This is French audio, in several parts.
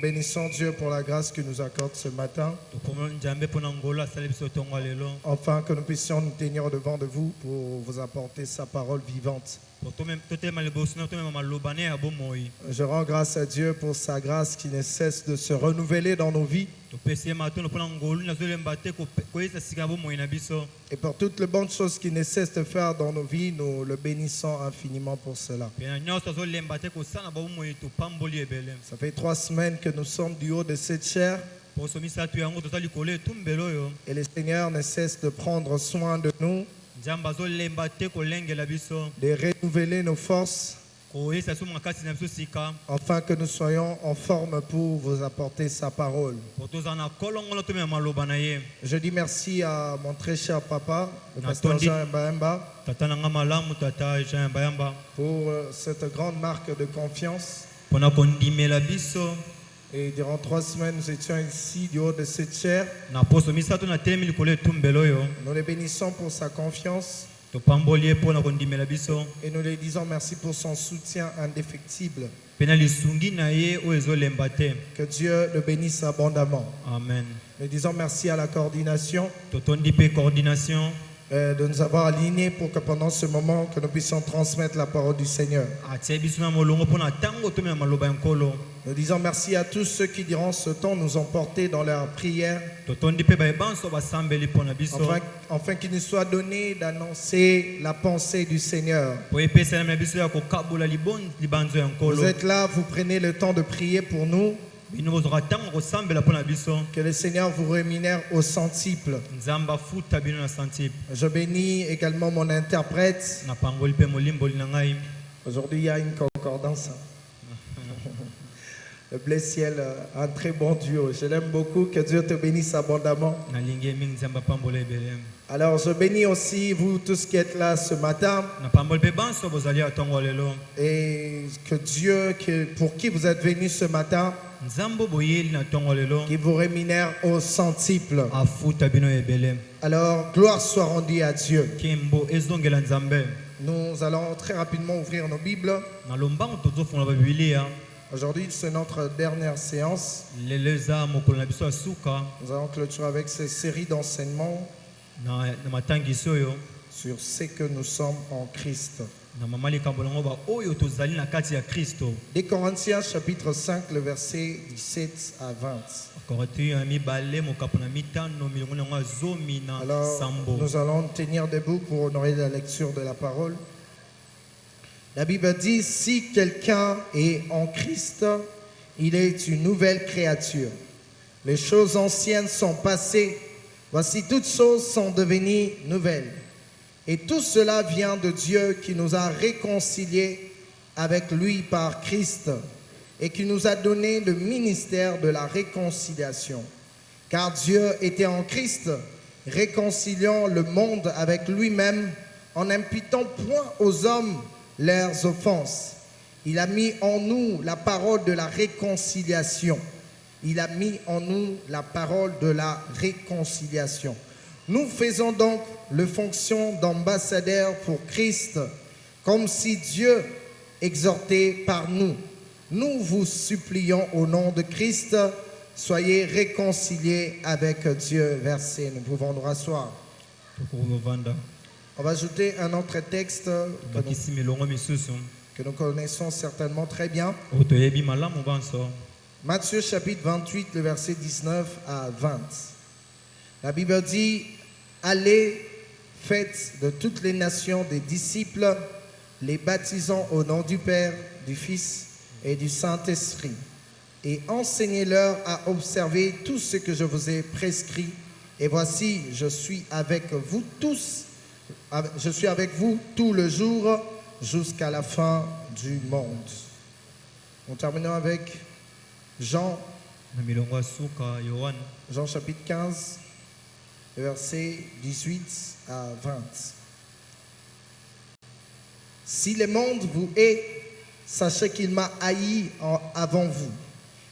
bénissons Dieu pour la grâce qu'il nous accorde ce matin, afin que nous puissions nous tenir devant de vous pour vous apporter sa parole vivante. Je rends grâce à Dieu pour sa grâce qui ne cesse de se renouveler dans nos vies et pour toutes les bonnes choses qu'il ne cesse de faire dans nos vies. Nous le bénissons infiniment pour cela. Ça fait 3 semaines que nous sommes du haut de cette chair et le Seigneur ne cesse de prendre soin de nous, de renouveler nos forces, afin que nous soyons en forme pour vous apporter sa parole. Je dis merci à mon très cher papa, le pasteur Jean Mbayamba, pour cette grande marque de confiance. Et durant 3 semaines, nous étions ici du haut de cette chair. Nous le bénissons pour sa confiance. Et nous lui disons merci pour son soutien indéfectible. Que Dieu le bénisse abondamment. Amen. Nous disons merci à la coordination de nous avoir alignés pour que pendant ce moment que nous puissions transmettre la parole du Seigneur. Nous disons merci à tous ceux qui durant ce temps nous ont portés dans leurs prières, afin qu'il nous soit donné d'annoncer la pensée du Seigneur. Vous êtes là, vous prenez le temps de prier pour nous. Que le Seigneur vous rémunère au centuple. Je bénis également mon interprète. Aujourd'hui, il y a une concordance. Le blé ciel, un très bon duo. Je l'aime beaucoup. Que Dieu te bénisse abondamment. Alors, je bénis aussi vous tous qui êtes là ce matin. Et que Dieu, pour qui vous êtes venus ce matin, qui vous rémunère au centuple. Alors, gloire soit rendue à Dieu. Nous allons très rapidement ouvrir nos Bibles. Aujourd'hui, c'est notre dernière séance. Nous allons clôturer avec cette série d'enseignements sur ce que nous sommes en Christ. Des Corinthiens chapitre 5, le verset 17 à 20. Alors, nous allons tenir debout pour honorer la lecture de la parole. La Bible dit, si quelqu'un est en Christ, il est une nouvelle créature. Les choses anciennes sont passées. Voici, toutes choses sont devenues nouvelles. Et tout cela vient de Dieu qui nous a réconciliés avec lui par Christ et qui nous a donné le ministère de la réconciliation. Car Dieu était en Christ, réconciliant le monde avec lui-même en n'imputant point aux hommes leurs offenses. Il a mis en nous la parole de la réconciliation. Il a mis en nous la parole de la réconciliation. Nous faisons donc la fonction d'ambassadeurs pour Christ, comme si Dieu exhortait par nous. Nous vous supplions au nom de Christ, soyez réconciliés avec Dieu. Verset, nous pouvons nous rasseoir. On va ajouter un autre texte que nous connaissons certainement très bien. Matthieu chapitre 28, le verset 19 à 20. La Bible dit, allez, faites de toutes les nations des disciples, les baptisant au nom du Père, du Fils et du Saint-Esprit, et enseignez-leur à observer tout ce que je vous ai prescrit. Et voici, je suis avec vous tout le jour jusqu'à la fin du monde. Nous terminons avec Jean chapitre 15, versets 18 à 20. Si le monde vous hait, sachez qu'il m'a haï avant vous.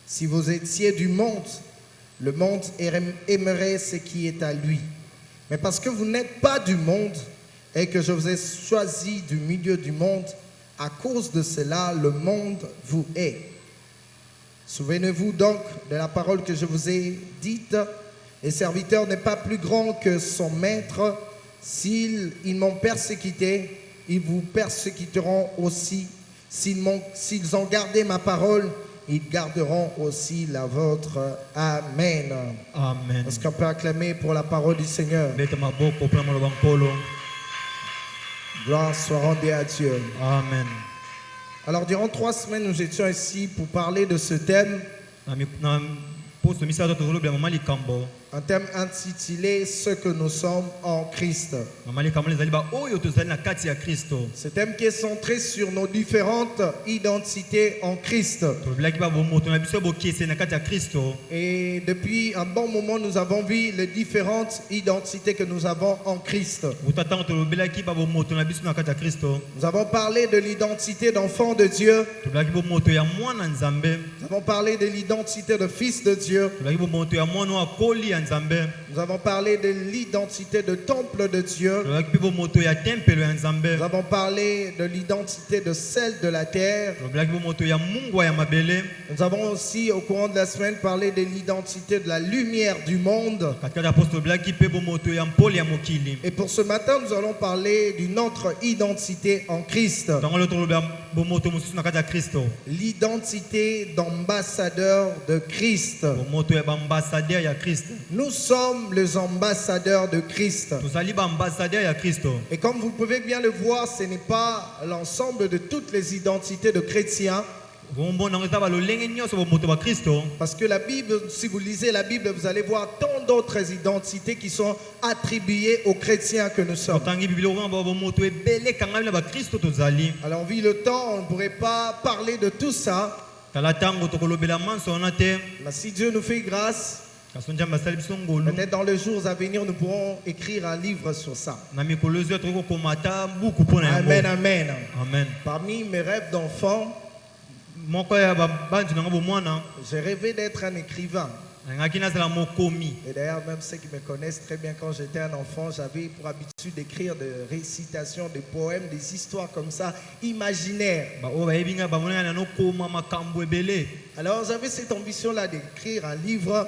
Si vous étiez du monde, le monde aimerait ce qui est à lui. Mais parce que vous n'êtes pas du monde et que je vous ai choisi du milieu du monde, à cause de cela, le monde vous hait. Souvenez-vous donc de la parole que je vous ai dite. Le serviteur n'est pas plus grand que son maître. S'ils m'ont persécuté, ils vous persécuteront aussi. S'ils ont gardé ma parole, ils garderont aussi la vôtre. Amen. Amen. Est-ce qu'on peut acclamer pour la parole du Seigneur? Gloire soit rendue à Dieu. Amen. Alors, durant 3 semaines, nous étions ici pour parler de ce thème. Un thème intitulé « Ce que nous sommes en Christ ». Ce thème qui est centré sur nos différentes identités en Christ. Et depuis un bon moment, nous avons vu les différentes identités que nous avons en Christ. Nous avons parlé de l'identité d'enfant de Dieu. Nous avons parlé de l'identité de fils de Dieu. Nous avons parlé de l'identité de temple de Dieu. Nous avons parlé de l'identité de celle de la terre. Nous avons aussi, au courant de la semaine, parlé de l'identité de la lumière du monde. Et pour ce matin, nous allons parler d'une autre identité en Christ. L'identité d'ambassadeur de Christ. Nous sommes les ambassadeurs de Christ. Et comme vous pouvez bien le voir, ce n'est pas l'ensemble de toutes les identités de chrétiens. Parce que la Bible, si vous lisez la Bible, vous allez voir tant d'autres identités qui sont attribuées aux chrétiens que nous sommes. Alors, vu le temps, on ne pourrait pas parler de tout ça. Mais si Dieu nous fait grâce, peut-être dans les jours à venir, nous pourrons écrire un livre sur ça. Amen, amen. Amen. Parmi mes rêves d'enfant, j'ai rêvé d'être un écrivain. Et d'ailleurs, même ceux qui me connaissent très bien, quand j'étais un enfant, j'avais pour habitude d'écrire des récitations, des poèmes, des histoires comme ça, imaginaires. Alors j'avais cette ambition-là d'écrire un livre.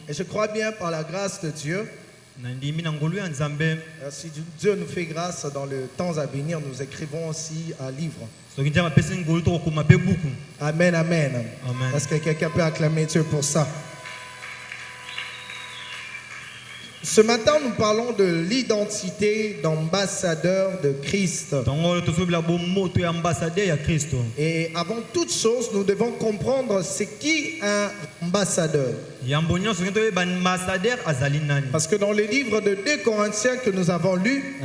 Et je crois bien par la grâce de Dieu, si Dieu nous fait grâce, dans le temps à venir, nous écrivons aussi un livre. Amen, amen. Est-ce que quelqu'un peut acclamer Dieu pour ça? Ce matin, nous parlons de l'identité d'ambassadeur de Christ. Et avant toute chose, nous devons comprendre c'est qui un ambassadeur. Parce que dans le livre de 2 Corinthiens que nous avons lu,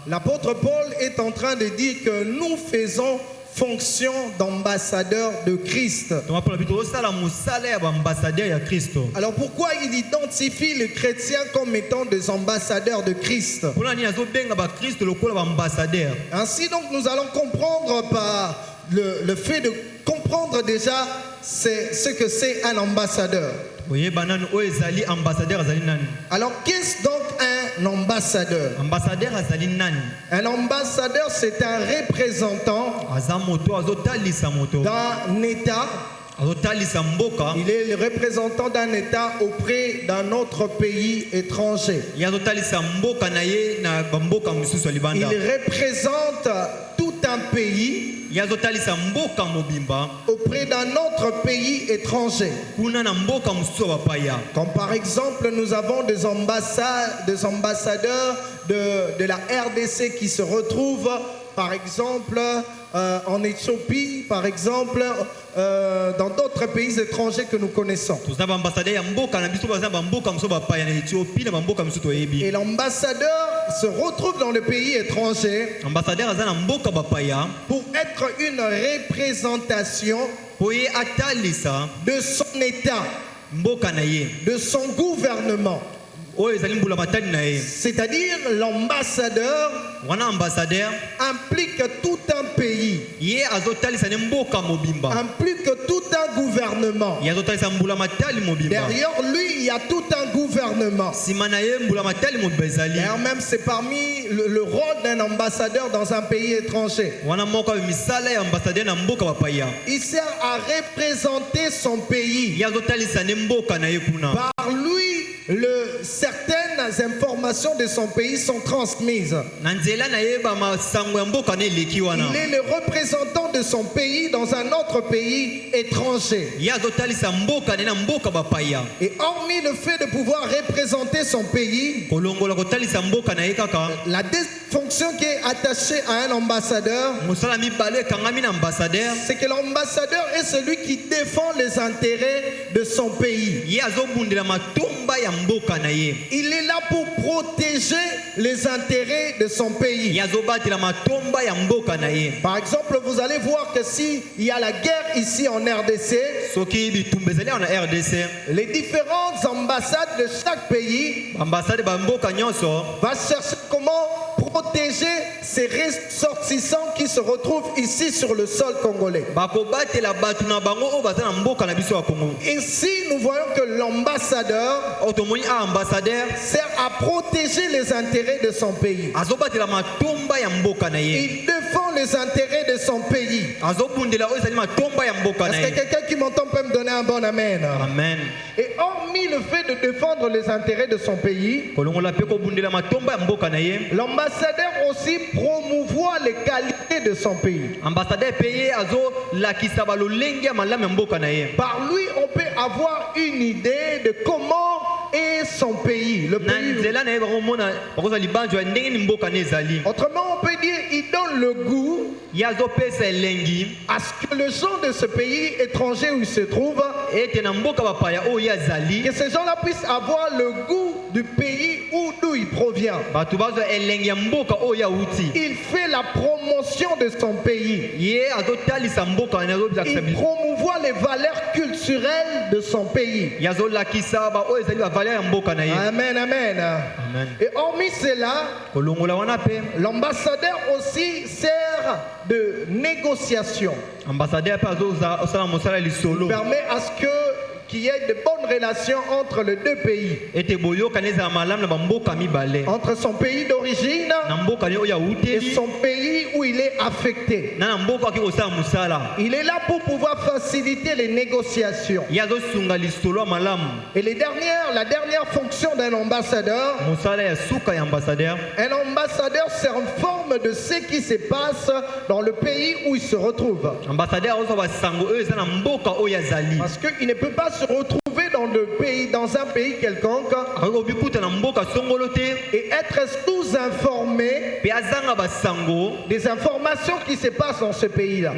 l'apôtre Paul est en train de dire que nous faisons fonction d'ambassadeur de Christ. Alors pourquoi il identifie les chrétiens comme étant des ambassadeurs de Christ? Ainsi donc nous allons comprendre par le fait de comprendre déjà ce que c'est un ambassadeur. Alors qu'est-ce donc un ambassadeur? Un ambassadeur, c'est un représentant d'un État. Il est le représentant d'un État auprès d'un autre pays étranger. Il représente tout un pays auprès d'un autre pays étranger. Comme par exemple, nous avons des ambassadeurs de la RDC qui se retrouvent, par exemple, en Éthiopie, par exemple, dans d'autres pays étrangers que nous connaissons. Et l'ambassadeur se retrouve dans le pays étranger pour être une représentation de son État, de son gouvernement. C'est-à-dire l'ambassadeur implique tout un pays, implique tout un gouvernement. gouvernement. Derrière lui, il y a tout un gouvernement. D'ailleurs, même c'est parmi le rôle d'un ambassadeur dans un pays étranger. Il sert à représenter son pays. Par lui, certaines informations de son pays sont transmises. Il est le représentant de son pays dans un autre pays étranger. Et hormis le fait de pouvoir représenter son pays, la fonction qui est attachée à un ambassadeur, c'est que l'ambassadeur est celui qui défend les intérêts de son pays. Il est là pour protéger les intérêts de son pays. Par exemple, vous allez voir que s'il y a la guerre ici en RDC, les différentes ambassades de chaque pays vont chercher comment protéger ces ressortissants qui se retrouvent ici sur le sol congolais. Ici, nous voyons que l'ambassadeur sert à protéger les intérêts de son pays. Il défend les intérêts de son pays. Est-ce que quelqu'un qui m'entend peut me donner un bon amen? Amen. Et hormis le fait de défendre les intérêts de son pays, l'ambassadeur aussi promouvoit les qualités de son pays. Par lui, on peut avoir une idée de comment est son pays, le pays. Autrement, on peut dire il donne le goût à ce que les gens de ce pays étranger où ils se trouvent, que ces gens-là puissent avoir le goût du pays d'où il provient. Il fait la promotion de son pays. Il promouvoit les valeurs culturelles de son pays. Amen, amen. Et hormis cela, l'ambassadeur aussi sert de négociation. Il permet à ce qu'il y ait de bonnes relations entre les deux pays. Entre son pays d'origine et son pays où il est affecté. Il est là pour pouvoir faciliter les négociations. Et la dernière fonction d'un ambassadeur, un ambassadeur s'informe de ce qui se passe dans le pays où il se retrouve. Parce qu'il ne peut pas se retrouver dans un pays quelconque et être sous-informé des informations qui se passent dans ce pays-là.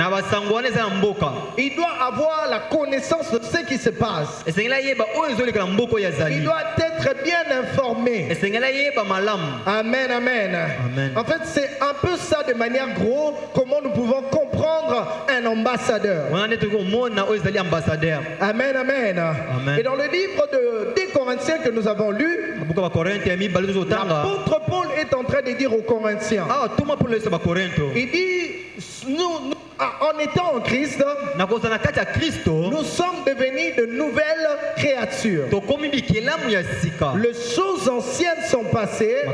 Il doit avoir la connaissance de ce qui se passe. Il doit être bien informé. Amen, amen. En fait, c'est un peu ça de manière grosse comment nous pouvons comprendre un ambassadeur. Amen, amen. Et dans le livre de 2 Corinthiens que nous avons lu, l'apôtre Paul est en train de dire aux Corinthiens, il dit, nous en étant en Christ, nous sommes devenus de nouvelles créatures. Les choses anciennes sont passées.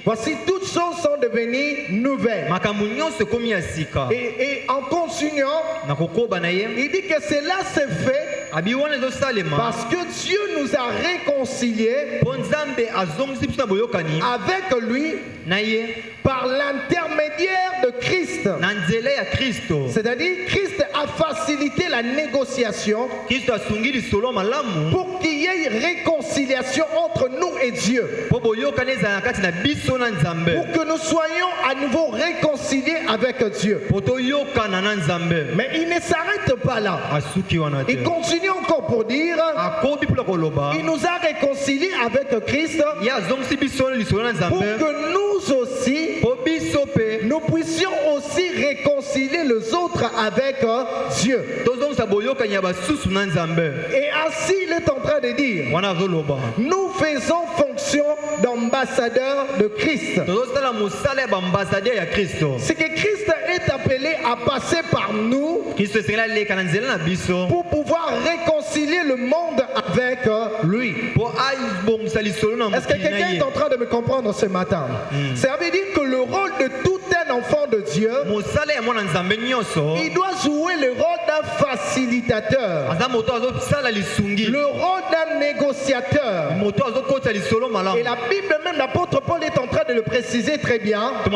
Voici, toutes choses sont devenues nouvelles. Et en continuant, il dit que cela s'est fait parce que Dieu nous a réconciliés avec lui par l'intermédiaire de Christ. C'est-à-dire Christ a facilité la négociation pour qu'il y ait réconciliation entre nous et Dieu. Pour que nous soyons à nouveau réconciliés avec Dieu. Mais il ne s'arrête pas là. Il continue encore pour dire, il nous a réconciliés avec Christ pour que nous aussi, nous puissions aussi réconcilier les autres avec Dieu. Et ainsi, il est en train de dire, nous faisons fonction d'ambassadeur de Christ. C'est que Christ est appelé à passer par nous pour pouvoir réconcilier le monde avec lui. Est-ce que quelqu'un est en train de me comprendre ce matin? Ça veut dire que le rôle de tout un enfant de Dieu, il doit jouer le rôle d'un facilitateur, le rôle d'un négociateur. Et la Bible, même l'apôtre Paul est en train de le préciser très bien. Il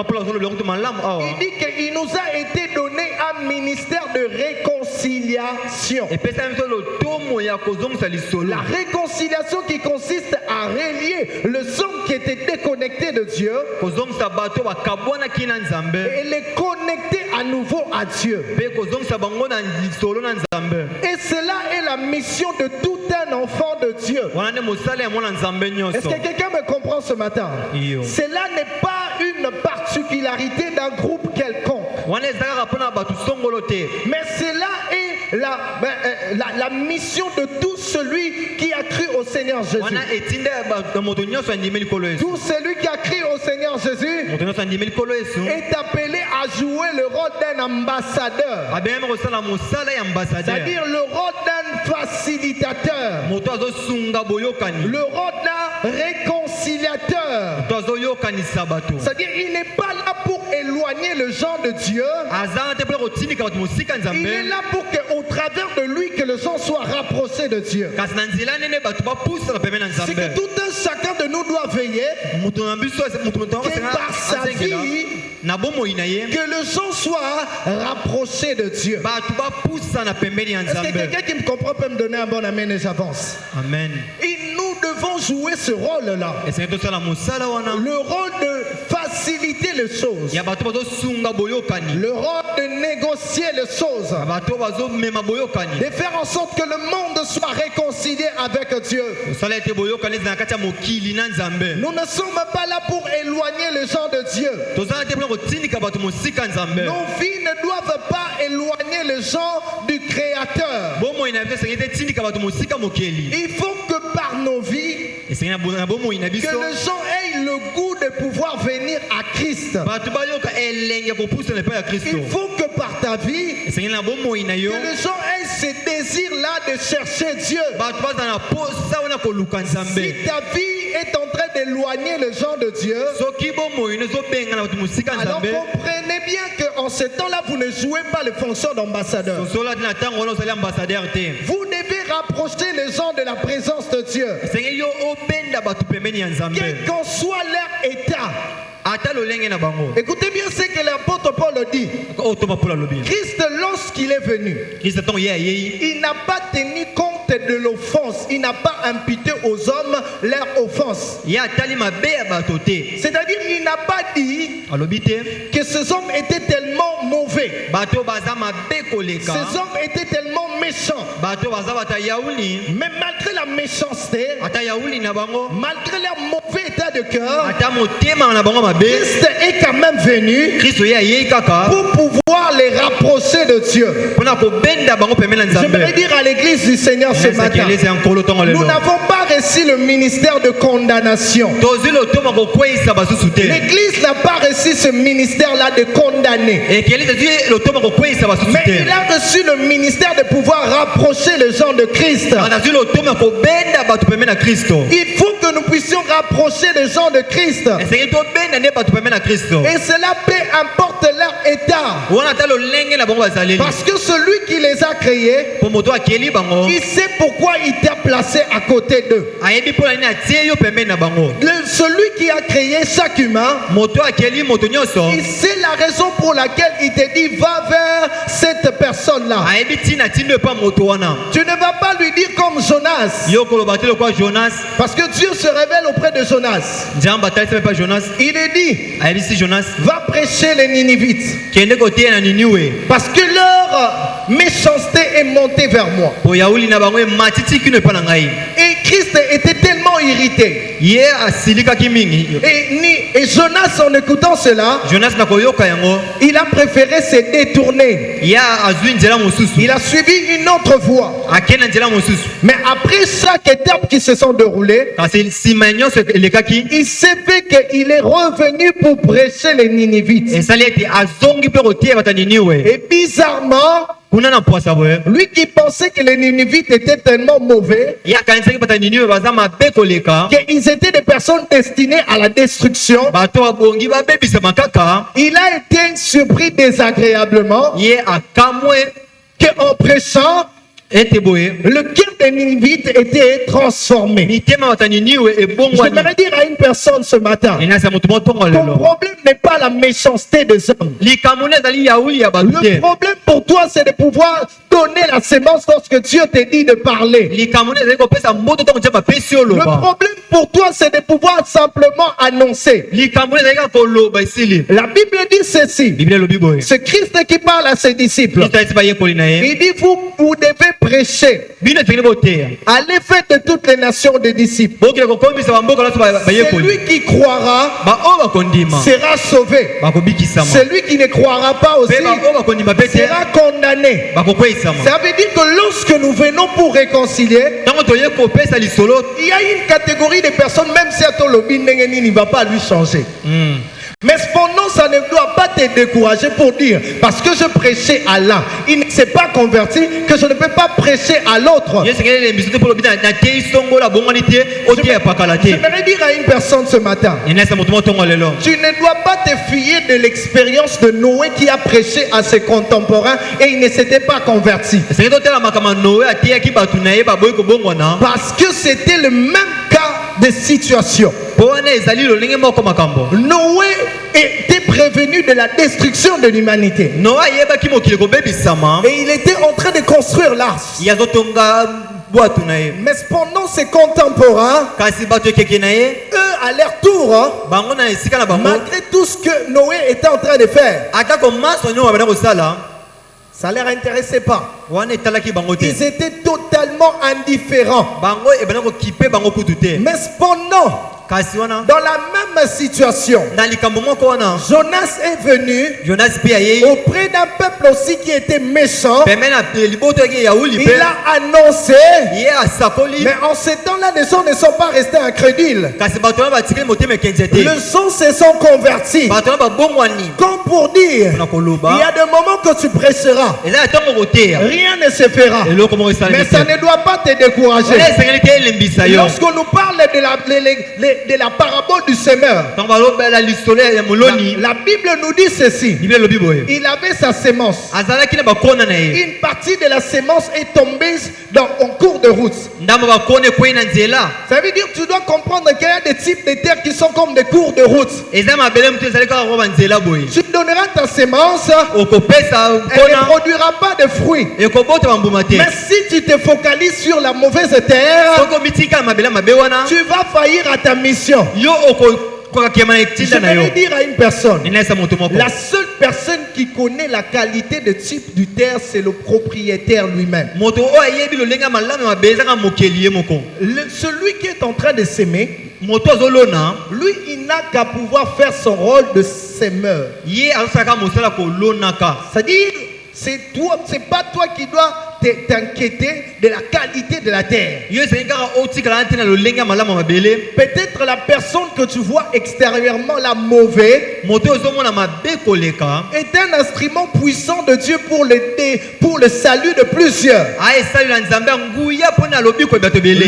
dit qu'il nous a été donné un ministère de réconciliation. La réconciliation qui consiste à relier les hommes qui étaient déconnectés de Dieu et les connecter à nouveau à Dieu. Et cela est la mission de tout un enfant de Dieu. Est-ce que quelqu'un me comprend ce matin? Cela n'est pas une particularité d'un groupe quelconque. Mais cela est la mission de tout celui qui a cru au Seigneur Jésus. Tout celui qui a cru au Seigneur Jésus est appelé à jouer le rôle d'un ambassadeur. C'est-à-dire le rôle d'un facilitateur, le rôle d'un réconciliateur. C'est-à-dire il n'est pas là pour éloigner les gens de Dieu. Il est là pour qu'au travers de lui que les gens soient rapprochés de Dieu. C'est que tout un chacun de nous doit veiller que par sa vie que les gens soient rapprochés de Dieu. Est-ce que quelqu'un qui me comprend peut me donner un bon amen et j'avance? Amen. Et nous devons jouer ce rôle-là. Le rôle de faciliter les choses. Le rôle de négocier les choses. De faire en sorte que le monde soit réconcilié avec Dieu. Nous ne sommes pas là pour éloigner les gens de Dieu. Nos vies ne doivent pas éloigner les gens du Créateur. Il faut que par nos vies, que les gens aient le goût de pouvoir venir à Christ. Il faut que par ta vie, que les gens aient ce désir-là de chercher Dieu. Si ta vie est en train d'éloigner les gens de Dieu, alors comprenez bien qu'en ce temps-là, vous ne jouez pas les fonctions d'ambassadeur. Vous devez rapprocher les gens de la présence de Dieu. Quel qu'en soit leur état. Écoutez bien ce que l'apôtre Paul dit. Christ, lorsqu'il est venu, il n'a pas tenu compte de l'offense. Il n'a pas imputé aux hommes leur offense. C'est-à-dire il n'a pas dit que ces hommes étaient tellement mauvais. Ces hommes étaient tellement méchants. Mais malgré la méchanceté, malgré leur mauvais état de cœur, Christ est quand même venu pour pouvoir les rapprocher de Dieu. J'aimerais dire à l'église du Seigneur ce matin, nous n'avons pas reçu le ministère de condamnation. L'église n'a pas reçu ce ministère-là de condamner. Mais il a reçu le ministère de pouvoir rapprocher les gens de Christ. Il faut que nous puissions rapprocher les gens de Christ. Et cela peu importe leur état. Parce que celui qui les a créés, il sait pourquoi il t'a placé à côté d'eux. Celui qui a créé chaque humain, il sait la raison pour laquelle il te dit va vers cette personne-là. Tu ne vas pas lui dire comme Jonas. Parce que Dieu se révèle auprès de Jonas. Il est dit, va prêcher les Ninivites. Parce que leur méchanceté est montée vers moi. Et Christ était tellement irrité. Et Jonas, en écoutant cela, il a préféré se détourner. Il a suivi une autre voie. Mais après chaque étape qui se sont déroulées, il s'est fait qu'il est revenu pour prêcher les Ninivites. Et bizarrement, lui qui pensait que les Ninivites étaient tellement mauvais, qu'ils étaient des personnes destinées à la destruction, il a été surpris désagréablement qu'en prêchant, le cœur des Ninivites était transformé. J'aimerais dire à une personne ce matin, ton problème n'est pas la méchanceté des hommes. Le problème pour toi, c'est de pouvoir donner la sémence lorsque Dieu te dit de parler. Le problème pour toi, c'est de pouvoir simplement annoncer. La Bible dit ceci. C'est Christ qui parle à ses disciples. Il dit, vous devez prêcher. Allez faire de toutes les nations des disciples. Celui qui croira sera sauvé. Celui qui ne croira pas aussi sera condamné. Ça veut dire que lorsque nous venons pour réconcilier, il y a une catégorie de personnes, même si Atolobi ne va pas lui changer. Mais cependant, ça ne doit pas te décourager pour dire, parce que je prêchais à l'un, il ne s'est pas converti, que je ne peux pas prêcher à l'autre. J'aimerais dire à une personne ce matin, tu ne dois pas te fier de l'expérience de Noé qui a prêché à ses contemporains et il ne s'était pas converti. Parce que c'était le même cas de situation. Noé était prévenu de la destruction de l'humanité. Et il était en train de construire l'arche. Mais cependant, ses contemporains, eux, à leur tour, malgré tout ce que Noé était en train de faire, ça ne leur intéressait pas. Ils étaient totalement indifférents. Mais cependant, dans la même situation, Jonas est venu auprès d'un peuple aussi qui était méchant. Il a annoncé, mais en ces temps-là, les gens ne sont pas restés incrédules. Les gens se sont convertis. Comme pour dire, il y a des moments que tu prêcheras, rien ne se fera. Mais ça ne doit pas te décourager. Lorsqu'on nous parle de la parabole du semeur, la Bible nous dit ceci. Il avait sa sémence. Une partie de la sémence est tombée en cours de route. Ça veut dire que tu dois comprendre qu'il y a des types de terres qui sont comme des cours de route. Tu donneras ta sémence, elle ne produira pas de fruits. Mais si tu te focalises sur la mauvaise terre, tu vas faillir à ta mission. Je vais dire à une personne, la seule personne qui connaît la qualité de type du terre, c'est le propriétaire lui-même. Celui qui est en train de s'aimer, lui, il n'a qu'à pouvoir faire son rôle de semeur. C'est-à-dire, c'est pas toi qui dois t'inquiéter de la qualité de la terre. Peut-être la personne que tu vois extérieurement la mauvaise est un instrument puissant de Dieu pour le salut de plusieurs.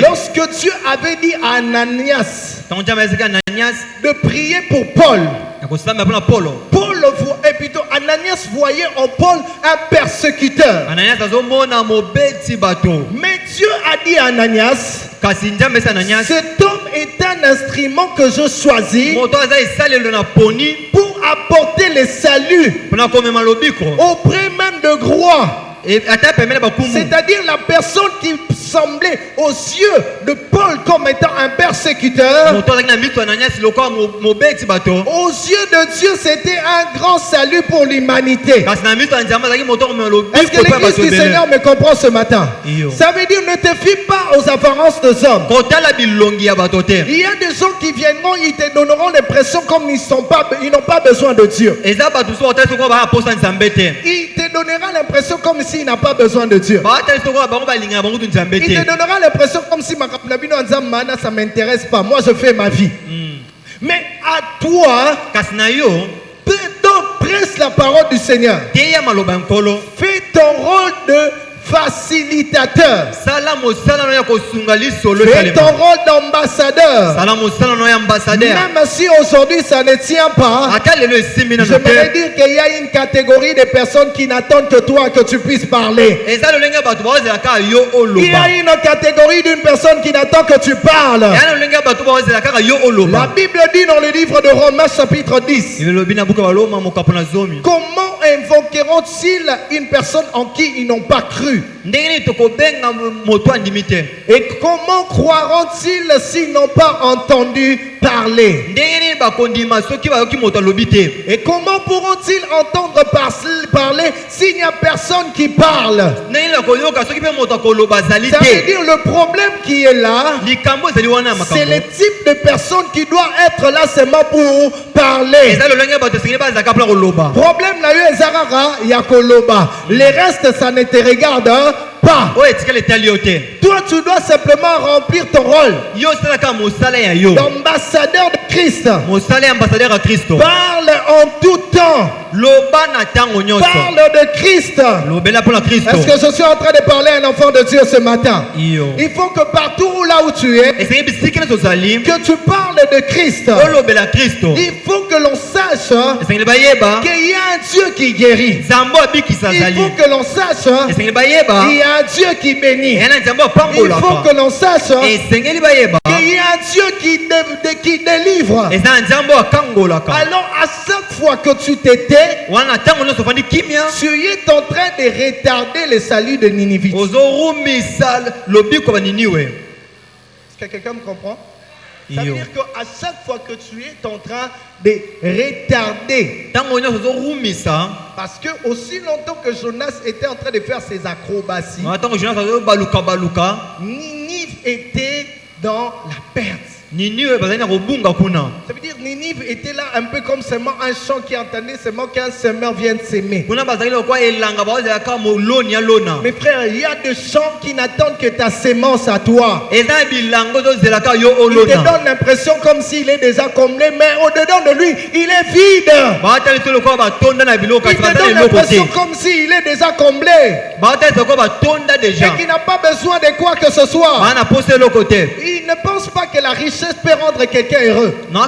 Lorsque Dieu avait dit à Ananias de prier pour Paul, Ananias voyait en Paul un persécuteur. Mais Dieu a dit à Ananias, cet homme est un instrument que je choisis pour apporter le salut auprès même de Groix. C'est-à-dire la personne qui semblait aux yeux de Paul comme étant un persécuteur, aux yeux de Dieu c'était un grand salut pour l'humanité. Est-ce que l'église du Seigneur me comprend ce matin? Ça veut dire ne te fie pas aux apparences des hommes. Il y a des gens qui viendront, ils te donneront l'impression comme ils n'ont pas besoin de Dieu. Il te donnera l'impression comme s'il n'a pas besoin de Dieu. Il te donnera l'impression comme si ça ne m'intéresse pas. Moi je fais ma vie. Mais à toi, presse la parole du Seigneur. Fais ton rôle de facilitateur. Fais ton rôle d'ambassadeur. Même si aujourd'hui ça ne tient pas, j'aimerais dire qu'il y a une catégorie de personnes qui n'attendent que toi que tu puisses parler. Il y a une catégorie d'une personne qui n'attend que tu parles. La Bible dit dans le livre de Romains chapitre 10, comment invoqueront-ils une personne en qui ils n'ont pas cru? Et comment croiront-ils s'ils n'ont pas entendu parler? Et comment pourront-ils entendre parler s'il n'y a personne qui parle? Ça veut dire le problème qui est là, c'est le type de personne qui doit être là seulement pour parler. Problème là, les restes ça ne te regarde pas. Toi tu dois simplement remplir ton rôle d'ambassadeur de Christ. Parle en tout temps. Parle de Christ. Est-ce que je suis en train de parler à un enfant de Dieu ce matin? Il faut que partout là où tu es, que tu parles de Christ. Il faut que l'on sache qu'il y a un Dieu qui guérit. Il faut que l'on sache qu'il y a un Dieu qui bénit. Il faut que l'on sache qu'il y a un Dieu qui délivre. Alors à chaque fois que tu t'étais, tu es en train de retarder le salut de Ninive. Est-ce que quelqu'un me comprend? Ça veut dire qu'à chaque fois que tu es en train de retarder, parce que aussi longtemps que Jonas était en train de faire ses acrobaties, Ninive était dans la perte. Ça veut dire Ninive était là un peu comme seulement un champ qui entendait seulement qu'un semeur vient de s'aimer. Mes frères, il y a des champs qui n'attendent que ta sémence à toi. Il te donne l'impression comme s'il est déjà comblé, mais au-dedans de lui, il est vide. Il te donne l'impression comme s'il est déjà comblé et qu'il n'a pas besoin de quoi que ce soit. Il ne pense pas que la richesse peut rendre quelqu'un heureux. La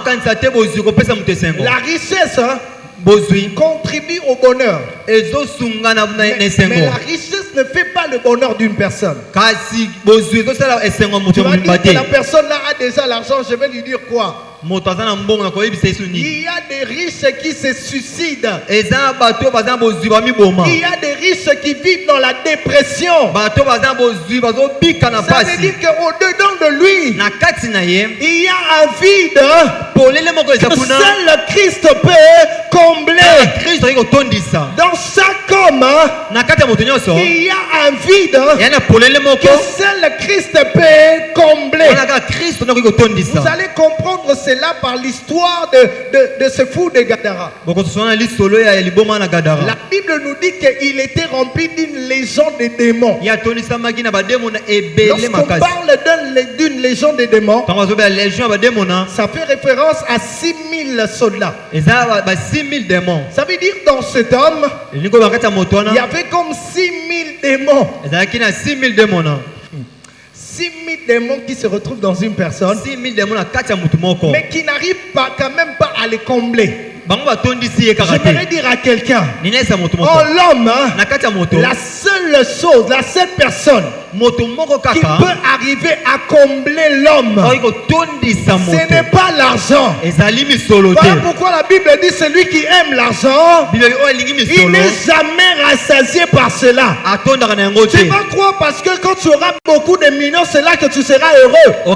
richesse contribue au bonheur. Mais la richesse ne fait pas le bonheur d'une personne. Tu vas dire que la personne là a déjà l'argent, je vais lui dire quoi? Il y a des riches qui se suicident. Il y a des riches qui vivent dans la dépression. Ça veut dire qu'au-dedans de lui, il y a un vide que seul le Christ peut combler. Dans chaque homme, il y a un vide que seul le Christ peut combler. Vous allez comprendre cela par l'histoire de ce fou de Gadara. La Bible nous dit qu'il était rempli d'une légende de démons. Lorsqu'on parle d'une légende de démons, ça fait référence à 6000 soldats. Ça veut dire dans cet homme, il y avait comme 6000 démons. 6000 démons qui se retrouvent dans une personne, mais qui n'arrivent pas, quand même pas à les combler. J'aimerais dire à quelqu'un, oh l'homme, la seule chose, la seule personne qui peut arriver à combler l'homme, ce n'est pas l'argent. Voilà pourquoi la Bible dit celui qui aime l'argent, il n'est jamais rassasié par cela. Tu vas croire parce que quand tu auras beaucoup de millions, c'est là que tu seras heureux. Tu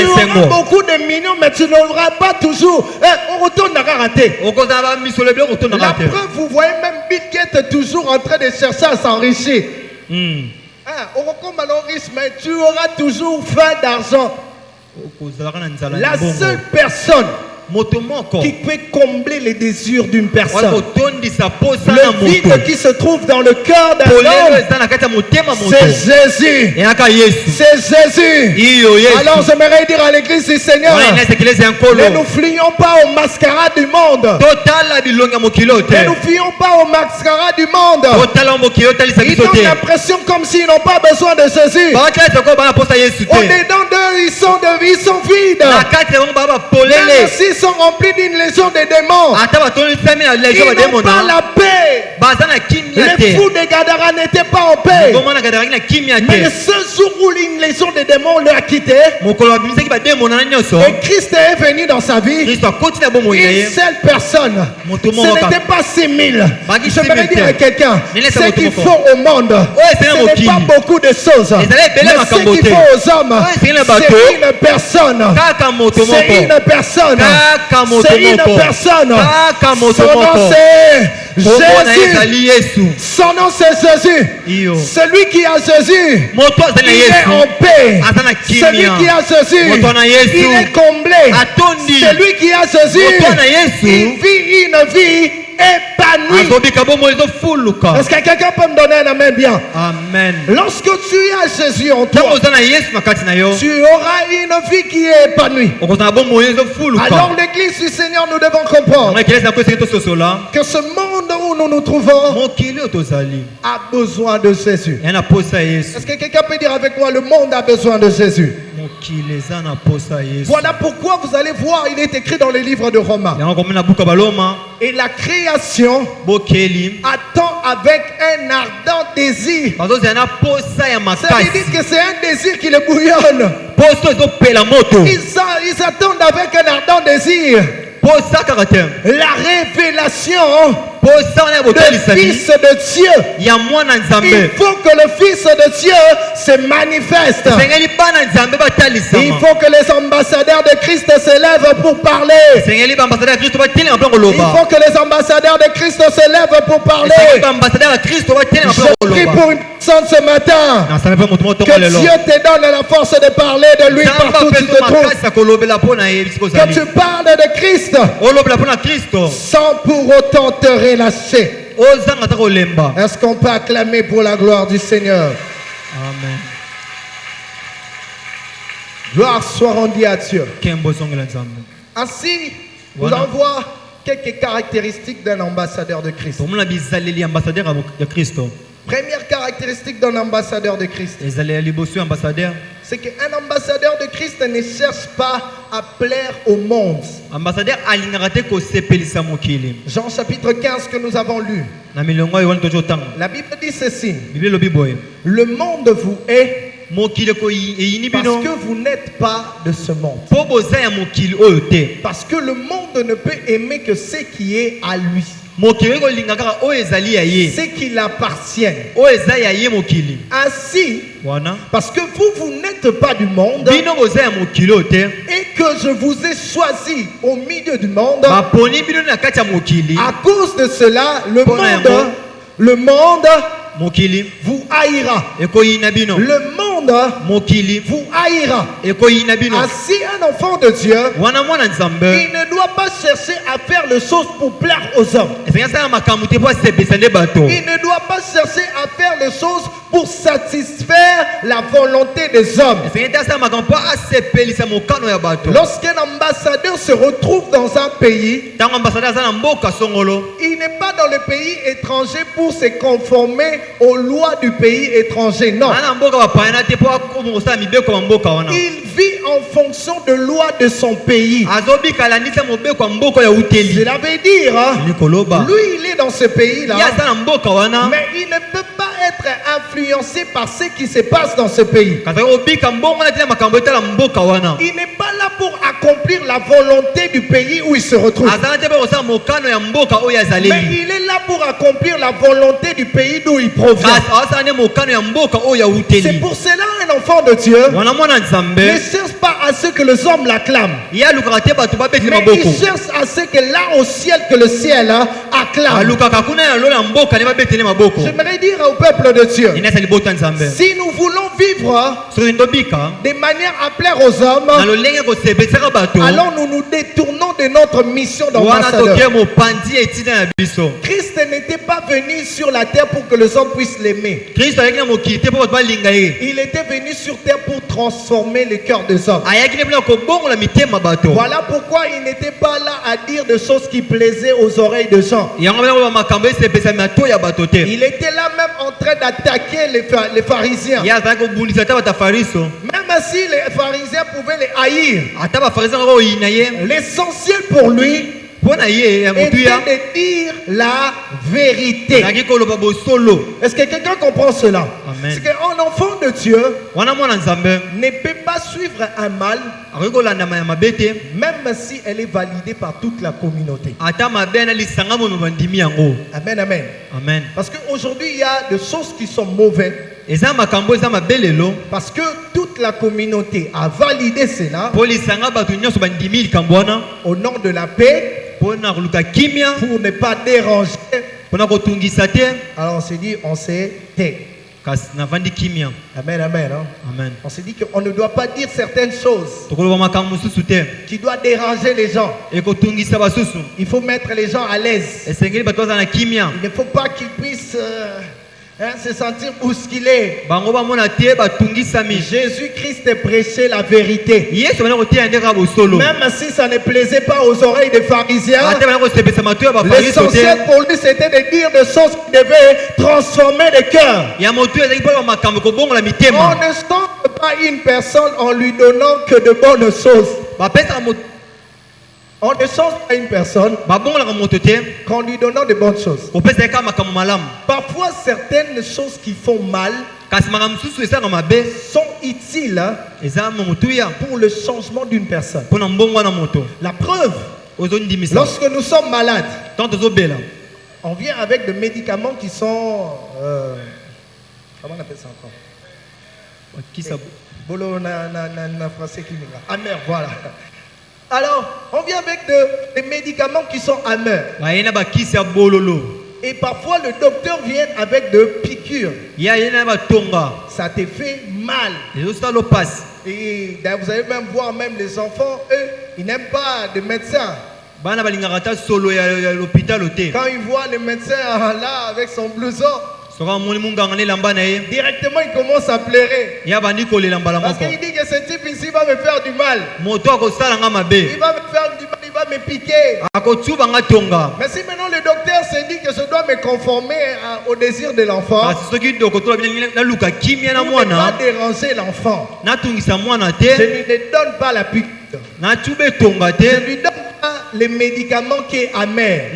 auras beaucoup de millions, mais tu n'auras pas toujours. On retourne à rater. La preuve, vous voyez même Bill Gates toujours en train de chercher à s'enrichir. Mais tu auras toujours faim d'argent. La seule personne qui peut combler les désirs d'une personne, le vide qui se trouve dans le cœur d'un homme, c'est Jésus. C'est Jésus. Alors j'aimerais dire à l'église du Seigneur, ne nous fions pas au mascara du monde. Ne nous fions pas au mascara du monde. Ils ont l'impression comme s'ils n'ont pas besoin de Jésus. On est dans d'eux, ils sont vides. Même s'ils sont remplis d'une légion de démons, ils n'ont pas la paix. Les fous de Gadara n'étaient pas en paix. Mais ce jour où une légion de démons leur a quitté, et Christ est venu dans sa vie, une seule personne, ce n'était pas 6000. Je voudrais dire à quelqu'un, ce qu'il faut au monde, ce n'est pas beaucoup de choses, mais ce qu'il faut aux hommes, c'est une personne. C'est une personne. C'est une personne. Son nom c'est Jésus. Son nom c'est Jésus. Celui qui a Jésus, il est en paix. Celui qui a Jésus, il est comblé. Celui qui a Jésus, il vit une vie épanoui. Est-ce que quelqu'un peut me donner un amen bien? Amen. Lorsque tu as Jésus en toi, tu auras une vie qui est épanouie. Alors l'église du Seigneur, nous devons comprendre que ce monde où nous nous trouvons a besoin de Jésus. Est-ce que quelqu'un peut dire avec moi, le monde a besoin de Jésus? Voilà pourquoi vous allez voir, il est écrit dans les livres de Romains. Et la création attend avec un ardent désir. Ça veut dire que c'est un désir qui le bouillonne. Ils attendent avec un ardent désir la révélation du Fils de Dieu. Il faut que le Fils de Dieu se manifeste. Il faut que les ambassadeurs de Christ se lèvent pour parler. Il faut que les ambassadeurs de Christ se lèvent pour parler. Je prie pour une personne ce matin, que Dieu te donne la force de parler de lui partout où tu te trouves. Que tu parles de Christ sans pour autant te relâcher. Est-ce qu'on peut acclamer pour la gloire du Seigneur? Amen. Gloire soit rendue à Dieu. Ainsi, nous allons voir quelques caractéristiques d'un ambassadeur de Christ. Première caractéristique d'un ambassadeur de Christ, c'est qu'un ambassadeur de Christ ne cherche pas à plaire au monde. Jean chapitre 15 que nous avons lu, la Bible dit ceci: le monde vous hait parce que vous n'êtes pas de ce monde. Parce que le monde ne peut aimer que ce qui est à lui, ce qui l'appartient. Ainsi, parce que vous n'êtes pas du monde et que je vous ai choisi au milieu du monde, à cause de cela, le monde vous haïra. Le monde vous haïra. Ainsi, un enfant de Dieu, il ne doit pas chercher à faire les choses pour plaire aux hommes. Il ne doit pas chercher à faire les choses pour satisfaire la volonté des hommes. Lorsqu'un ambassadeur se retrouve dans un pays, il n'est pas dans le pays étranger pour se conformer aux lois du pays étranger. Non. Il vit en fonction de lois de son pays. Cela veut dire, lui il est dans ce pays-là, mais il ne peut pas être influencé par ce qui se passe dans ce pays. Il n'est pas là pour accompagner accomplir la volonté du pays où il se retrouve. Mais il est là pour accomplir la volonté du pays d'où il provient. C'est pour cela un enfant de Dieu ne cherche pas à ce que les hommes l'acclament. Mais il cherche à ce que là au ciel, que le ciel acclame. J'aimerais dire au peuple de Dieu, si nous voulons vivre de manière à plaire aux hommes, alors nous nous détournons de notre mission d'ambassadeur. Christ n'était pas venu sur la terre pour que les hommes puissent l'aimer. Il était venu sur terre pour transformer le cœur des hommes. Voilà pourquoi il n'était pas là à dire des choses qui plaisaient aux oreilles des gens. Il était là même en train d'attaquer les pharisiens. Même si les pharisiens pouvaient les haïr, l'essentiel pour lui était de dire la vérité. Est-ce que quelqu'un comprend cela? C'est qu'un enfant de Dieu ne peut pas suivre un mal, même si elle est validée par toute la communauté. Amen, amen. Parce qu'aujourd'hui, il y a des choses qui sont mauvaises. Parce que toute la communauté a validé cela au nom de la paix, pour ne pas déranger. Alors on s'est dit, on s'est tait. Amen, amen. Amen. On s'est dit qu'on ne doit pas dire certaines choses qui doivent déranger les gens. Il faut mettre les gens à l'aise. Il ne faut pas qu'ils puissent se sentir bousculés. Jésus-Christ prêchait la vérité. Même si ça ne plaisait pas aux oreilles des pharisiens, l'essentiel pour lui c'était de dire des choses qui devaient transformer le cœur. On ne sauve pas une personne en lui donnant que de bonnes choses. On ne change pas une personne qu'en lui donnant de bonnes choses. Parfois, certaines choses qui font mal sont utiles pour le changement d'une personne. La preuve, lorsque nous sommes malades, on vient avec des médicaments qui sont... comment on appelle ça encore? Amer, voilà. Alors, on vient avec des médicaments qui sont amers. Et parfois, le docteur vient avec des piqûres. Ça te fait mal. Et vous allez même voir, même les enfants, eux, ils n'aiment pas de médecins. Quand ils voient le médecin là, avec son blouson, directement il commence à pleurer. Parce qu'il dit que ce type ici va me faire du mal. Il va me faire du mal, il va me piquer. Mais si maintenant le docteur se dit que je dois me conformer au désir de l'enfant, pour ne pas déranger l'enfant, je ne lui donne pas la piqûre. Je lui donne les médicaments qui est amer.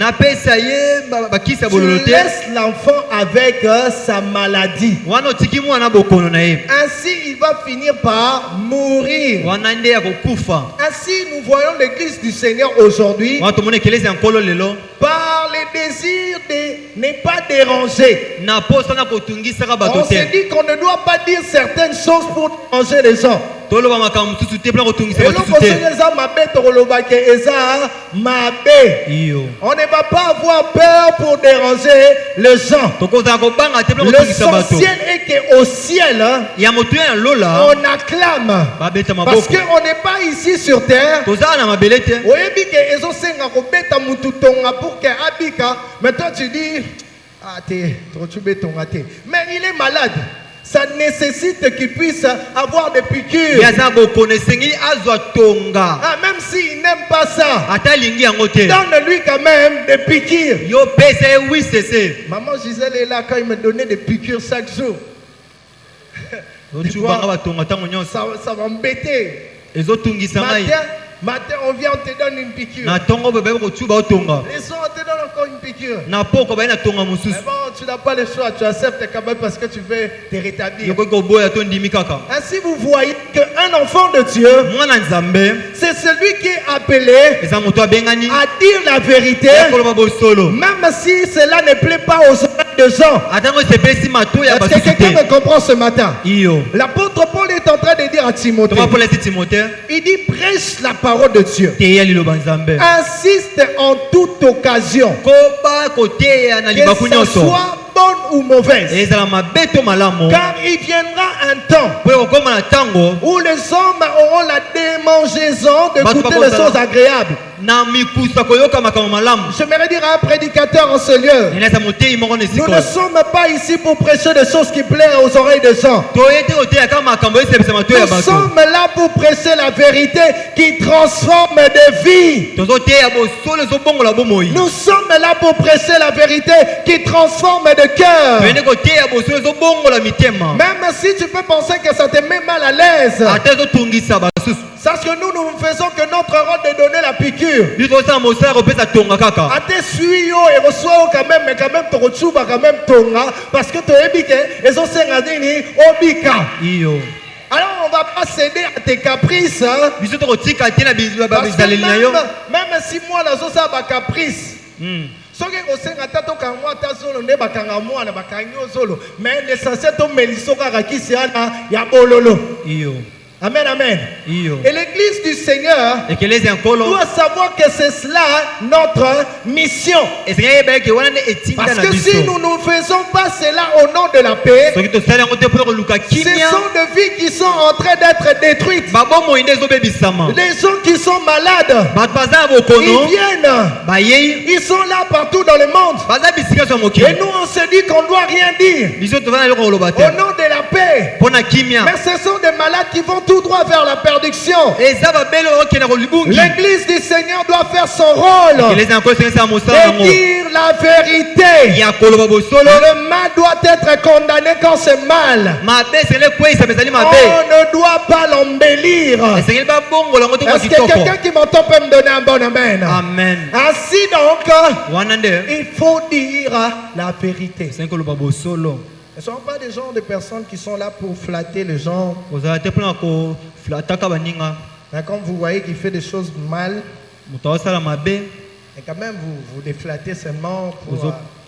Tu laisses l'enfant avec sa maladie. Ainsi, il va finir par mourir. Ainsi, nous voyons l'église du Seigneur aujourd'hui par les désirs de ne pas déranger. On s'est dit qu'on ne doit pas dire certaines choses pour déranger les gens. On ne va pas avoir peur pour déranger les gens. L'essentiel est qu'au ciel, on acclame. Parce qu'on n'est pas ici sur terre. Mais toi tu dis, mais il est malade. Ça nécessite qu'il puisse avoir des piqûres. Même s'il n'aime pas ça, donne-lui quand même des piqûres. Maman Gisèle est là quand il me donnait des piqûres chaque jour. Ça m'embêtait. Matin, Matin, on vient, on te donne une piqûre. na tongo bebe ko tuba otonga Les soirs, on te donne encore une piqûre. na poko ba na tonga Mais mususu bon, tu n'as pas le choix, tu acceptes quand même parce que tu veux te rétablir. yoko ko boya to ndimi kaka Ainsi, vous voyez qu'un enfant de Dieu, mwana nzambe c'est celui qui est appelé eza moto abengani à dire la vérité, koloba bosolo même si cela ne plaît pas aux oreilles de gens. atango sepesi mato ya Est-ce que basusu quelqu'un te me comprend ce matin? iyo L'apôtre Paul est en train de dire à Timothée, toma pola esi timothée il dit prêche la parole de Dieu. teya liloba nzambe Insiste en toute occasion, koba koteya na que libaku ce nyonso soit bonne ou mauvaise. ezala mabe to malamu Car il viendra un temps po ekokoma na ntango où les hommes auront la démangeaison d'écouter Bato les choses agréables. na mikusa koyoka makambo malamu J'aimerais dire à un prédicateur en ce lieu, enasa motei moko na nous esika ne oyo sommes pas ici pour prêcher des choses qui plaisent aux oreilles des gens. toye te koteya kaka makambo esepesa mato ya Nous bato sommes là pour prêcher la vérité qui transforme des vies. tozoteya bosolo ezobongola bomoi Nous sommes là pour prêcher la vérité qui transforme des cœurs. toyende koteya bosolo ezobongola mitema Même si tu peux penser que ça te met mal à l'aise, ata ezotungisa basusu sache que nous ne faisons que notre rôle de donner la piqûre. biso tosala mosala kopesa tonga kaka À tes suyo et reçois quand même, mais quand même, tu quand même tonga parce que tu es biqué et ont serré obika. iyo Alors on va pas céder à tes caprices. Hein, biso tokotika te na parce que bizaleli na yo même si moi, je ça ma caprice. Mm. soki kosenga ata tokanga ata zolo nde bakanga mwana bakangi yo zolo mais l'essentiel tomeliso kaka kisi wana ya bololo. iyo Amen, amen. iyo Et l'église du Seigneur ekelezi ya nkolo doit savoir que c'est cela notre mission. esengeli yebeleke wana nde etinda Parce na que si biso nous ne faisons pas cela au nom de la paix, soki tosali yango te mpo koluka ce kimia sont des vies qui sont en train d'être détruites. babomoi nde ezobebisama Les gens qui sont malades, bato baza na ils bokono viennent, bayei ils sont là partout dans le monde. baza bisika so ya Et mokili nous, on se dit qu'on ne doit rien dire biso tovana eloko koloba te au nom de la paix. mpo na kimia Mais ce sont des malades qui vont tout droit vers la perdition. eza babele okende kolibungi L'église du Seigneur doit faire son rôle ekelezi ya nkolo esengeli mosala et yango dire la vérité. ya koloba bosolo Le mal doit être condamné quand c'est mal. mabe esengeli kweyisama ezali On mabe ne doit pas l'embellir. esengeli babongola yango tokwa Est-ce que kitoko quelqu'un qui m'entend peut me donner un bon amen? amen Ainsi donc, wana nde il faut dire la vérité. esengeli koloba bosolo Ne sont pas des gens, des personnes qui sont là pour flatter les gens. kozala te mpona koflataka baninga Mais quand vous voyez qu'il fait des choses mal, moto aosala mabe et quand même vous les flattez seulement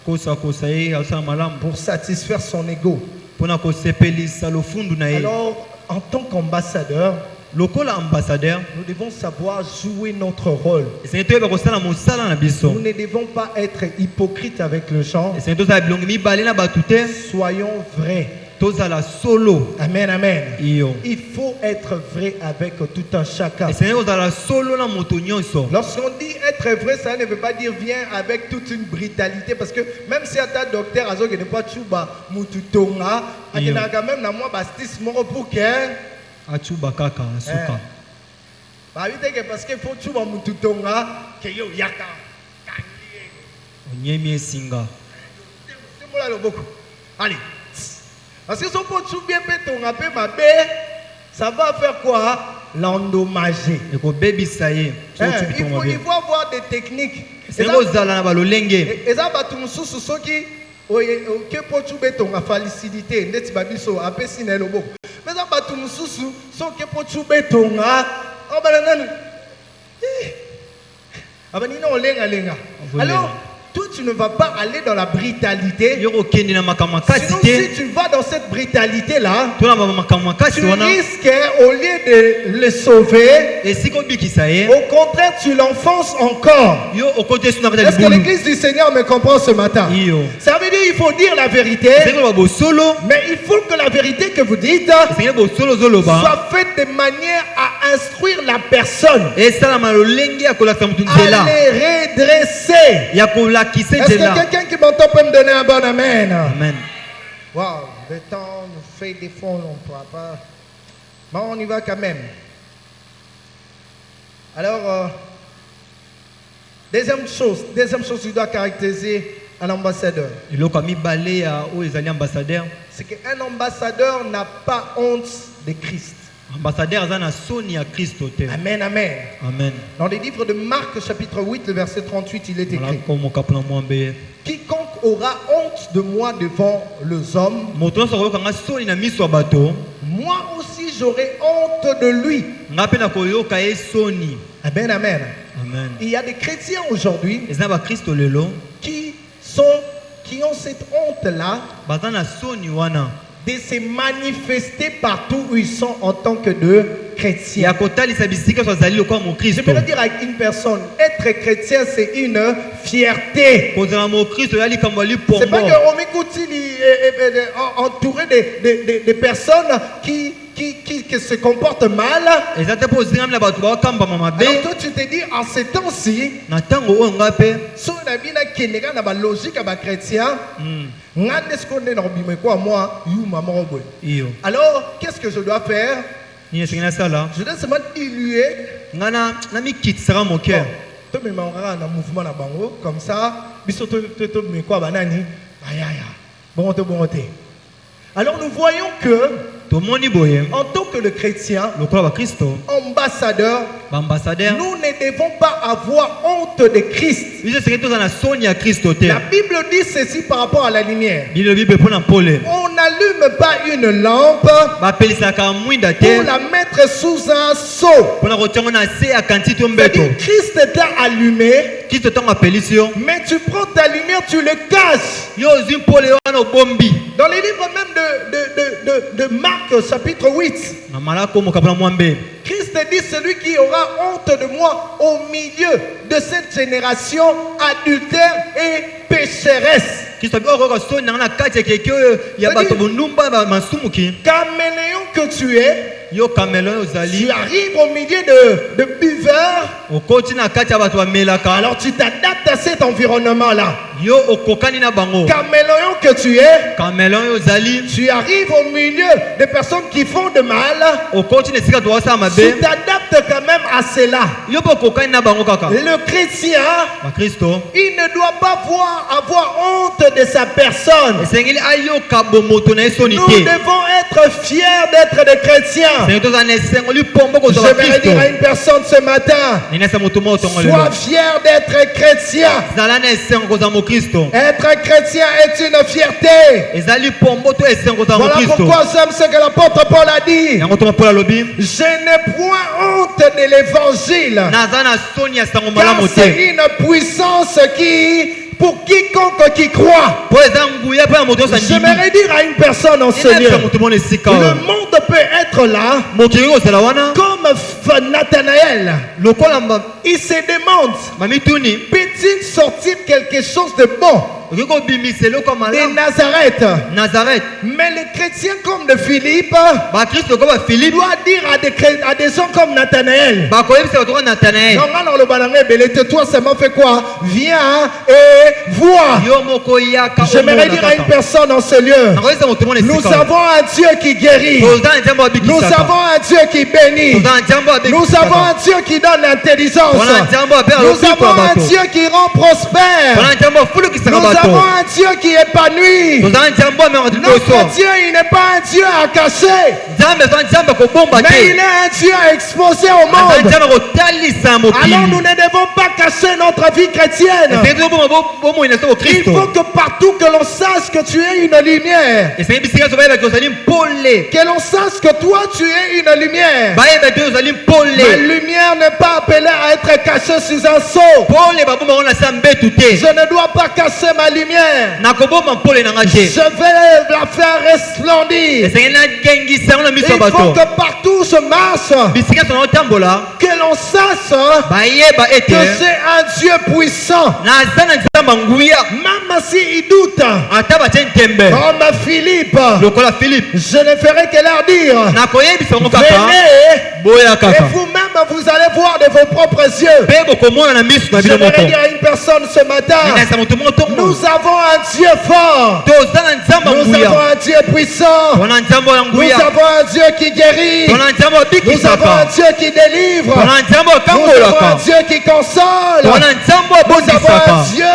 ozokosakosa ye aosala malamu pour satisfaire son ego. mpona kosepelisa lofundu na ye Alors, en tant qu'ambassadeur, lokola ambassadeur nous devons savoir jouer notre rôle. esengeli toyeba kosala mosala na biso Nous ne devons pas être hypocrites avec les gens. esengeli tozala bilongi mibale na bato te Soyons vrais. tozala solo Amen, amen. iyo Il faut être vrai avec tout un chacun. esengeli kozala solo na moto nyonso Lorsqu'on dit être vrai, ça ne veut pas dire viens avec toute une brutalité. Parce que même si un docteur a dit que pas chuba mututonga, il y a quand même na moi bastis moro pour que acuba kaka asuka bah oui que parce que faut chuba mututonga que yo yaka. onyemi esinga C'est moi là le beaucoup. Allez. Parce que si on peut chuba bien tonga pe ma bé, ça va faire quoi? L'endommager. ekobebisa ye Il faut avoir des techniques. esengeli kozala na balolenge Et ça, tu mususu soki oke potu betonga facilité ndeti babiso apesi na eloboko. Mais ça batu mususu soki potu betonga obala nani. Abanina olenga lenga. Alors toi tu ne vas pas aller dans la brutalité. yo kokende na makambo makasi Sinon te si tu vas dans cette brutalité là, to na makambo makasi tu wana risques au lieu de le sauver, esika obikisa ye au contraire tu l'enfonces encore. yo okoti esu na kati ya Est-ce que libulu l'église du Seigneur me comprend ce matin? iyo Ça veut dire qu'il faut dire la vérité, esengeli koloba bosolo mais il faut que la vérité que vous dites esengeli bosolo ozoloba soit faite de manière à instruire la personne, esalama lolenge ya kolakisa motu à nzela les redresser. ya kolakisa Est-ce que nzela quelqu'un qui m'entend peut me donner un bon amen? amen Wow, le temps nous fait des fois, on ne pourra pas. Bon, on y va quand même. Alors, deuxième chose qui doit caractériser un ambassadeur, eloko ya mibale ya oyo ezali ambassadeur c'est qu'un ambassadeur n'a pas honte de Christ. Ambassadeur zana soni ya Kristo te. Amen, amen. Amen. Dans le livre de Marc, chapitre 8, le verset 38, il est écrit: quiconque aura honte de moi devant les hommes, moi aussi j'aurai honte de lui. Amen, amen. Amen. Il y a des chrétiens aujourd'hui qui ont cette honte-là de se manifester partout où ils sont en tant que de chrétiens. Je peux le dire avec une personne, être chrétien c'est une fierté. C'est pas que Omikuti entouré de personnes qui se comportent mal. Alors toi tu te dis en ces temps-ci, si on a bien la logique à chrétien, alors qu'est-ce que je dois faire? Je dois seulement diluer comme ça. Alors nous voyons que en tant que le chrétien, ambassadeur, nous ne devons pas avoir honte de Christ. La Bible dit ceci par rapport à la lumière. On n'allume pas une lampe pour la mettre sous un seau. C'est-à-dire, Christ t'a allumé, mais tu prends ta lumière, tu le caches. Dans les livres même de Marc chapitre 8, Christ dit: celui qui aura honte de moi au milieu de cette génération adultère et pécheresse. Caméléon que tu es, tu arrives au milieu de buveurs, alors tu t'adaptes à cet environnement-là. Caméléon que tu es, tu arrives au milieu de personnes qui font de mal, tu t'adaptes quand même à cela. Le chrétien, il ne doit pas avoir honte de sa personne. Nous devons être fiers d'être des chrétiens. Je vais dire à une personne ce matin: sois fier d'être chrétien. Être chrétien est une fierté. Voilà pourquoi j'aime ce que l'apôtre Paul a dit: je n'ai point honte de l'évangile, car c'est une puissance pour quiconque qui croit. J'aimerais dire à une personne en ce lieu: le monde peut être là comme Nathanaël. Il se demande: peut-il sortir quelque chose de bon de Nazareth? Mais les chrétiens comme de Philippe doit dire à des gens comme Nathanaël: toi seulement fais quoi? Viens et vois. J'aimerais dire à une personne en ce lieu: nous avons un Dieu qui guérit, nous avons un Dieu qui bénit, nous avons un Dieu qui donne l'intelligence, nous avons un Dieu qui rend prospère, nous avons un Dieu qui épanouit. Notre Dieu, il n'est pas un Dieu à cacher, mais il est un Dieu exposé au monde. Alors nous ne devons pas cacher notre vie chrétienne. Il faut que partout que l'on sache que tu es une lumière, que l'on sache que toi tu es une lumière. Ma lumière n'est pas appelée à être cachée sous un seau. Je ne dois pas cacher ma lumière. Je vais la faire resplendir. Il faut que partout je marche, que l'on sache que c'est un Dieu puissant. Même s'il doute, comme Philippe, je ne ferai que leur dire: venez, et vous-même vous allez voir de vos propres yeux. Je voudrais dire à une personne ce matin: nous avons un Dieu fort, nous avons un Dieu puissant, nous avons un Dieu qui guérit, nous avons un Dieu qui délivre, nous avons un Dieu qui console, nous avons un Dieu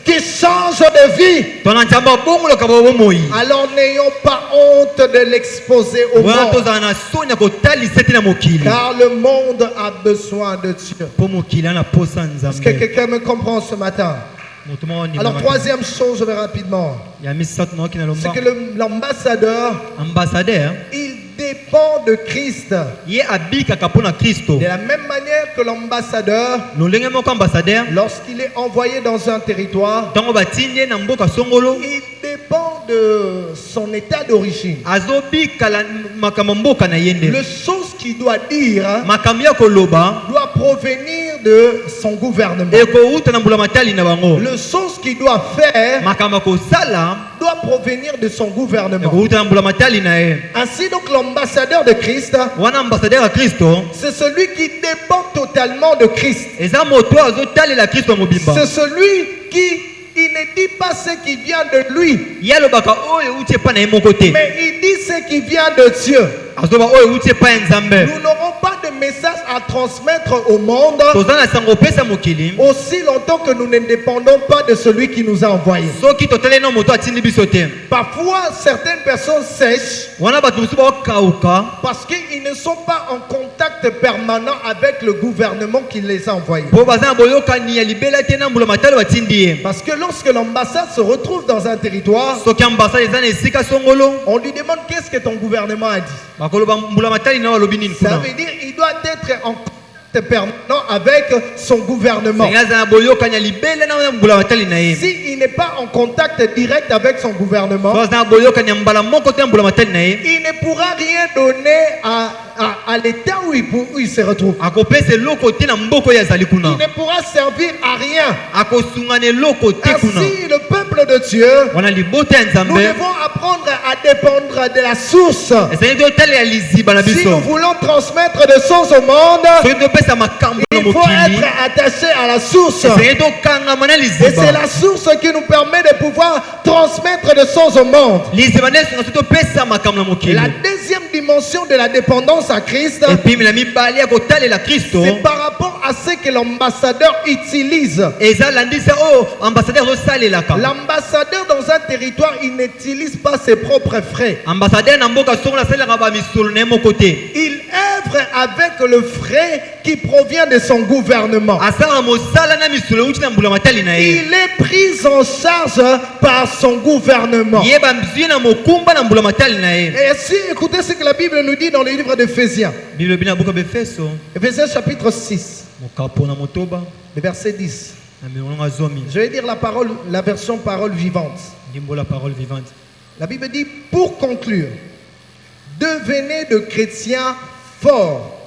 qui change de vie. tona nzambe abongolaka bomoi Alors n'ayons pas honte de l'exposer au wana monde. tozala na soni ya kotalisa ete na mokili Car le monde a besoin de Dieu. mpo mokili ana posa Est-ce que nzambe quelqu'un me comprend ce matin? moto moko ondima Alors matin. troisième chose, je vais rapidement. ya misato naoki na C'est lomba que l'ambassadeur, ambassadeur il dépend de Christ. ye abikaka mpo na kristo De la même manière que l'ambassadeur, lolenge moko ambassadeur lorsqu'il est envoyé dans un territoire, ntango batindi ye na mboka songolo il dépend de son état d'origine. azobikala makambo mboka na ye nde Le chose qu'il doit dire makambo ya koloba doit provenir de son gouvernement. ekouta na mbula matali na bango Le chose qu'il doit faire makambo ya kosala doit provenir de son gouvernement. ekouta na mbula matali na ye Ainsi donc l'ambassadeur de Christ, wana ambassadeur ya kristo c'est celui qui dépend totalement de Christ. eza moto oyo azotalela kristo ya mobimba C'est celui qui il ne dit pas ce qui vient de lui, ye alobaka oyo euti epai na ye moko te mais il dit ce qui vient de Dieu. azoba oyo euti epai ya nzambe Nous n'aurons pas de message à transmettre au monde toza na sango opesa mokili aussi longtemps que nous ne dépendons pas de celui qui nous a envoyés. soki totali na moto atindi biso te Parfois, certaines personnes sèchent wana bato mosusu bakokauka parce qu'ils ne sont pas en contact permanent avec le gouvernement qui les a envoyés. mpo baza na boyokani ya libela te na mbula matali batindi ye Parce que lorsque l'ambassade se retrouve dans un territoire, soki ambasade eza na esika songolo on lui demande qu'est-ce que ton gouvernement a dit. bakoloba mbula matali na balobi nini Ça kuna veut dire qu'il doit être en contact permanent avec son gouvernement. sengi aza na boyokani ya libela na mbula matali na ye S'il n'est pas en contact direct avec son gouvernement, so aza na boyokani ya mbala moko te na mbula matali na ye il ne pourra rien donner à l'état où il se retrouve. akopesa eloko te na mboka oyo azali kuna Il ne pourra servir à rien. akosunga na eloko te kuna Ainsi, le peuple de Dieu, wana libota ya nous nzambe devons apprendre à dépendre de la source. esengi totalela liziba na Si nous biso voulons transmettre des choses au monde, soki topesa makambo na il faut mokili être attaché à la source. esengi tokangama na Et c'est liziba la source qui nous permet de pouvoir transmettre des choses au monde. liziba nde esunga so topesa makambo na mokili La deuxième dimension de la dépendance à Christ, epimi na mibale ya kotalela kristo c'est par rapport à ce que l'ambassadeur utilise. eza landisa oyo ambassadeur azosalelaka L'ambassadeur dans un territoire, il n'utilise pas ses propres frais. ambassadeur na mboka songo asalelaka bamisolo na ye moko te Il œuvre avec le frais qui provient de son gouvernement. asalaka mosala na misolo euti na mbula matali na ye Il est pris en charge par son gouvernement. ye bamzwi na mokumba na mbula matali na ye Et si, écoutez ce que la Bible nous dit dans le livre d'Éphésiens. bible ebi na buka befeso Éphésiens chapitre 6, mokapo na motoba le verset 10. na milongo zomi Je vais dire la version parole vivante. ndimbo la parole vivante La Bible dit, pour conclure, devenez de chrétiens forts,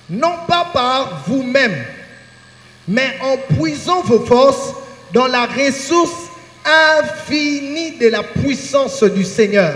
non pas par vous-même, mais en puisant vos forces dans la ressource infinie de la puissance du Seigneur.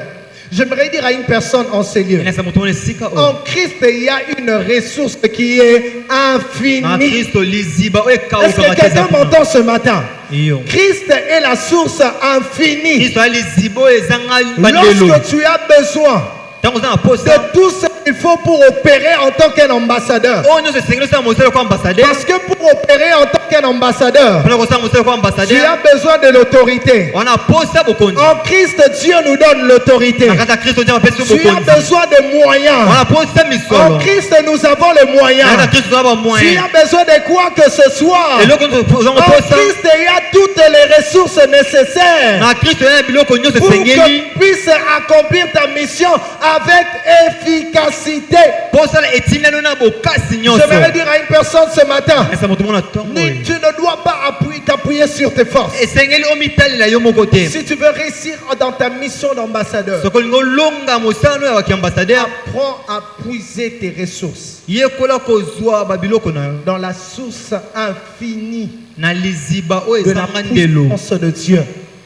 J'aimerais dire à une personne en ces lieux, enasa moto mona esika en oyo Christ, il y a une ressource qui est na infinie. kristo liziba oyo Est-ce que ekawukaka te eza quelqu'un kuna m'entend ce matin? iyo Christ est la source infinie. kristo ya liziba oyo ezanga bandelo Lorsque tu as besoin ntango oza na posa de tout ce qu'il faut pour opérer en tant qu'un ambassadeur. oyo nyonso esengeli osala mosala kwa ambassadeur Parce que pour opérer en tant qu'un ambassadeur, mpona kosala mosala kwa tu ambassadeur as besoin de l'autorité. wana posa bokonzi En Christ, Dieu nous donne l'autorité. na kati ya kristo nzambe apesi yo Tu as bokonzi besoin de moyens. wana posa En misolo Christ, nous avons les na kati moyens. ya kristo toza Tu bamoyen as besoin de quoi que ce soit. eloko ozango En posa Christ, il y a toutes les ressources nécessaires na kristo eza na biloko nyonso pour que esengeli tu puisses accomplir ta mission avec efficacité. posala etindano na bokasi nyonso Je vais dire à une personne ce matin, esa moto mona ntongo tu ne dois pas t'appuyer sur tes forces. esengeli omitalela yo moko te Si tu veux réussir dans ta mission d'ambassadeur, soki olingi olonga mosala no ya bakiambassadeur apprends à puiser tes ressources yekola kozwa babiloko na yo dans la source infinie na liziba oyo de la ezanga ndelo puissance de Dieu.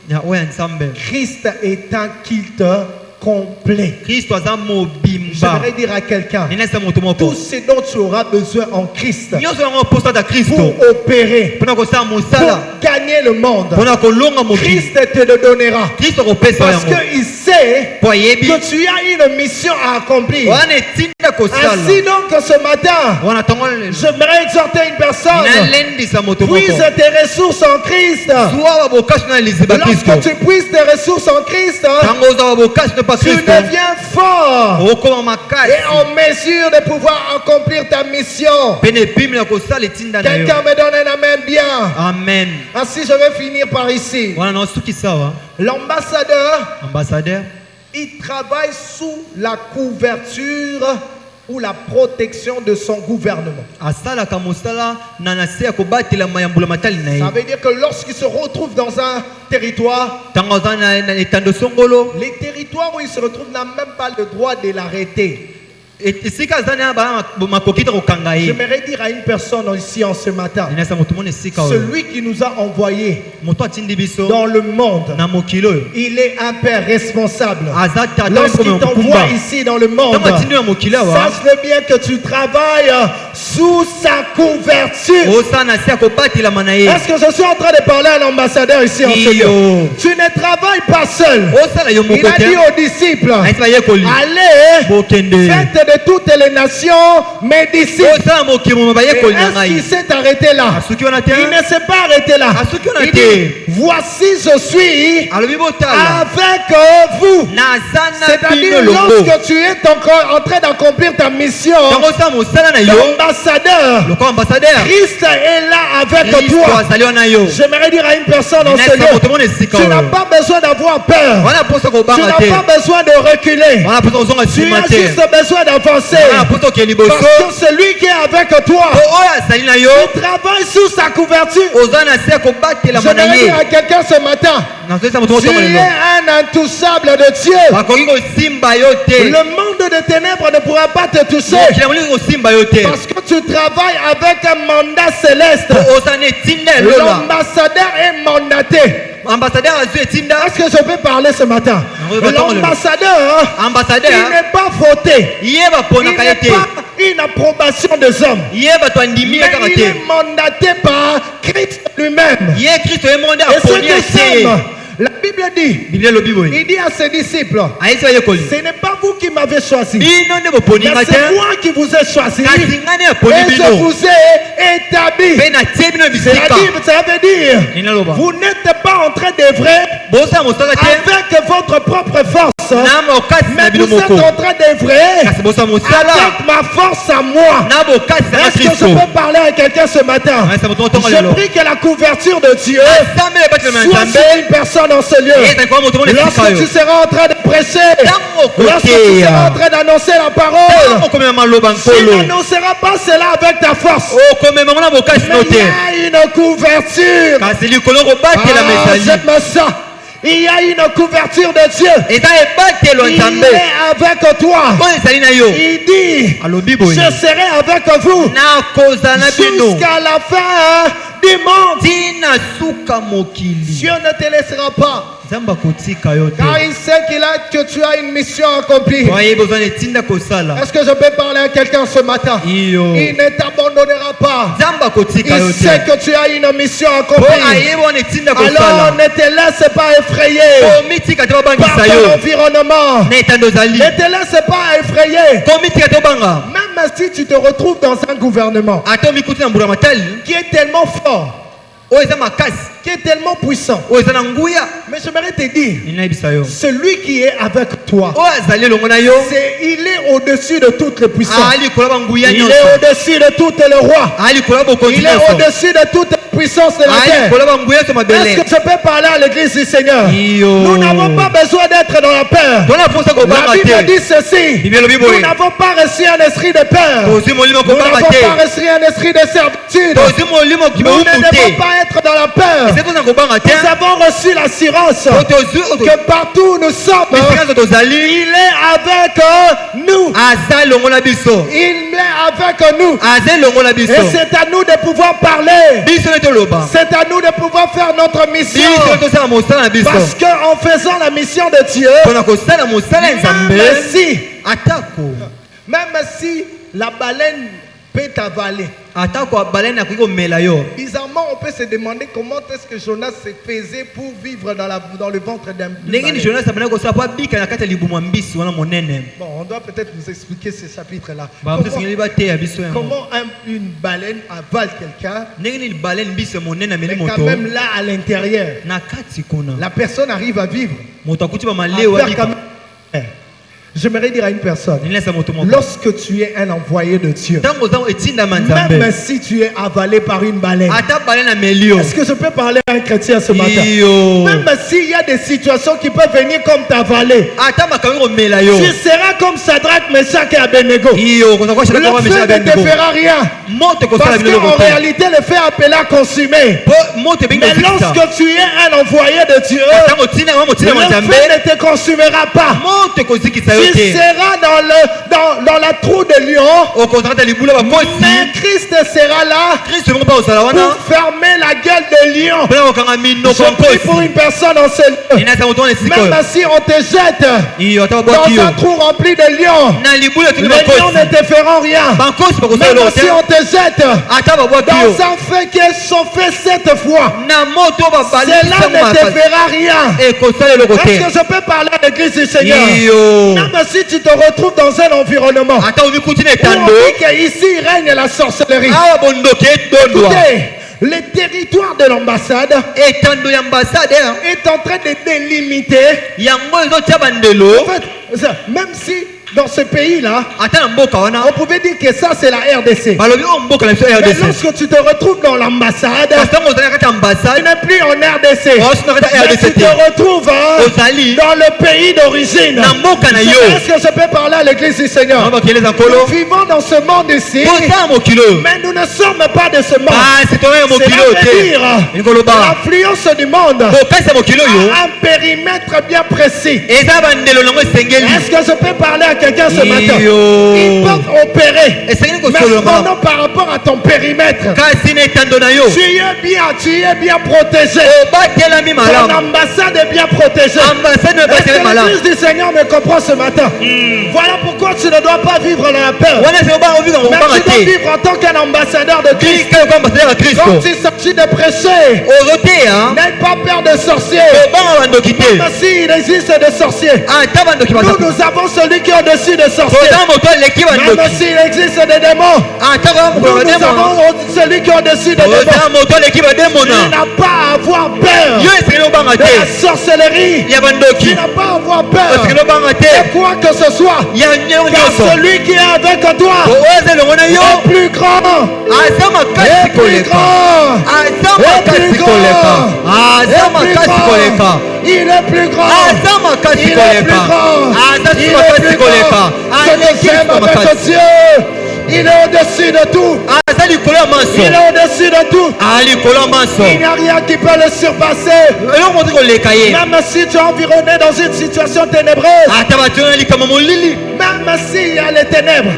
ya oyo ya nzambe Christ est un culte complet. kristo aza mobimba J'aimerais dire à quelqu'un, tout ce dont tu auras besoin en Christ pour opérer, pour gagner le monde, Christ te le donnera. Parce qu'il sait que tu as une mission à accomplir. Ainsi donc ce matin, j'aimerais exhorter une personne, puise tes ressources en Christ. Lorsque tu puises tes ressources en Christ, tu deviens fort et en mesure de pouvoir accomplir ta mission. Quelqu'un me donne un amen bien. Amen. Ainsi je vais finir par ici. L'ambassadeur, il travaille sous la couverture ou la protection de son gouvernement. Ça veut dire que lorsqu'il se retrouve dans un territoire, les territoires où il se retrouve n'ont même pas le droit de l'arrêter. J'aimerais dire à une personne ici en ce matin, celui qui nous a envoyés dans le monde, il est un père responsable. Lorsqu'il t'envoie ici dans le monde, sache-le bien que tu travailles sous sa couverture. Est-ce que je suis en train de parler à l'ambassadeur ici en ce lieu? Tu ne travailles pas seul. Il a dit aux disciples, allez, faites de toutes les nations mes disciples. Est-ce qu'il s'est arrêté là? Il ne s'est pas arrêté là. Il dit, voici je suis avec vous. C'est-à-dire lorsque tu es en train d'accomplir ta mission, l'ambassadeur, Christ est là avec toi. J'aimerais dire à une personne en ce lieu, tu n'as pas besoin d'avoir peur. Tu n'as pas besoin de reculer. Tu as juste besoin d'avancer. Parce que celui qui est avec toi, il travaille sous sa couverture. J'aimerais dire à quelqu'un ce matin, tu es un intouchable de Dieu. Le monde des ténèbres ne pourra pas te toucher. Parce que tu travailles avec un mandat céleste. L'ambassadeur est mandaté. Est-ce que je peux parler ce matin? L'ambassadeur, il n'est pas fauté. Il n'est pas une approbation des hommes. Mais il est mandaté par Christ lui-même. Et ce que sommes, la Bible dit, il dit à ses disciples, ce n'est pas vous qui m'avez choisi, mais c'est moi qui vous ai choisi et je vous ai établi. Ça veut dire, vous n'êtes pas en train d'œuvrer avec votre propre force, mais vous êtes en train d'œuvrer avec ma force à moi. Est-ce que je peux parler à quelqu'un ce matin? Je prie que la couverture de Dieu soit sur une personne dans ce lieu. Lorsque tu seras en train de prêcher, lorsque tu seras en train d'annoncer la parole, tu n'annonceras pas cela avec ta force, mais il y a une couverture. J'aime ça. Il y a une couverture de Dieu. Il est avec toi. Il dit, je serai avec vous jusqu'à la fin du monde. Dieu ne te laissera pas. Car il sait que tu as une mission accomplie. Est-ce que je peux parler à quelqu'un ce matin? Il ne t'abandonnera pas. Il sait que tu as une mission accomplie. Alors ne te laisse pas effrayer par ton environnement. Ne te laisse pas effrayer. Même si tu te retrouves dans un gouvernement qui est tellement fort, qui est tellement puissant, mais j'aimerais te dire, celui qui est avec toi, il est au-dessus de toutes les puissances. Il est au-dessus de tous les rois. Il est au-dessus de toutes les puissances de la terre. Est-ce que je peux parler à l'église du Seigneur? Nous n'avons pas besoin d'être dans la peur. La Bible dit ceci, nous n'avons pas reçu un esprit de peur. Nous n'avons pas reçu un esprit de servitude. Nous ne devons pas être dans la peur. Nous avons reçu l'assurance que partout où nous sommes, il est avec nous. Il est avec nous. Azel longola biso. Et c'est à nous de pouvoir parler. Biso neto loba. C'est à nous de pouvoir faire notre mission. Biso neto sala mosala na biso. Parce qu'en faisant la mission de Dieu, Pona ko sala mosala nzambe. Même si la baleine peut t'avaler. Atako baleine akiko mela yo. Bizarrement, on peut se demander comment est-ce que Jonas se faisait pour vivre dans le ventre d'un baleine. Jonas abana ko sa pa bika na kata libumwa mbisi wana monene. Bon, on doit peut-être nous expliquer ce chapitre-là. Comment une baleine avale quelqu'un, baleine mbisi monene ameli mais moto. quand même là à l'intérieur, Na kati kuna. la personne arrive à vivre. Moto akuti ba À maleo faire abika. quand même- J'aimerais dire à une personne, lorsque tu es un envoyé de Dieu, même si tu es avalé par une baleine, est-ce que je peux parler à un chrétien ce matin? Même s'il y a des situations qui peuvent venir comme t'avaler, tu seras comme Shadrach, Meshach et Abednego. Le feu ne te fera rien, parce qu'en réalité le feu appelé à consumer. Mais lorsque tu es un envoyé de Dieu, le feu ne te consumera pas. Tu seras dans la trou de lion, mais Christ sera là pour fermer la gueule de lion. Je prie pour une personne en ce lieu. Même si on te jette dans un trou rempli de lions, les lions ne te feront rien. Même si on te jette dans un feu qu'ils sont faits 7 fois, cela ne te fera rien. Est-ce que je peux parler à l'église du Seigneur? Même si tu te retrouves dans un environnement où on dit qu'ici règne la sorcellerie. Écoutez, le territoire de l'ambassade est en train de délimiter. En fait, même si dans ce pays-là, on pouvait dire que ça c'est la RDC. Mais lorsque tu te retrouves dans l'ambassade, tu n'es plus en RDC. Mais tu te retrouves dans le pays d'origine. Est-ce que je peux parler à l'église du Seigneur? Nous vivons dans ce monde ici, mais nous ne sommes pas de ce monde. Cela veut dire l'influence du monde a un périmètre bien précis. Est-ce que je peux parler à quelqu'un ce matin? Ils peuvent opérer, mais cependant par rapport à ton périmètre, tu es bien protégé. Ton ambassade est bien protégée. Est-ce que l'église du Seigneur me comprend ce matin? Voilà pourquoi tu ne dois pas vivre dans la peur, mais tu dois vivre en tant qu'un ambassadeur de Christ. Quand il s'agit de prêcher, n'aie pas peur de sorciers, même s'il existe des sorciers. Nous avons celui qui est au-dessus des sorciers. Même s'il existe des démons, nous avons celui qui est au-dessus des démons. Tu n'as pas à avoir peur de la sorcellerie. Tu n'as pas à avoir peur de quoi que ce soit, car celui qui est avec toi est plus grand, est plus grand, est plus grand, il est plus grand, il est plus grand, il est plus grand. Ce que j'aime avec Dieu, il est au-dessus de tout. Il est au-dessus de tout. Il n'y a rien qui peut le surpasser. Même si tu es environné dans une situation ténébreuse, même s'il y a les ténèbres,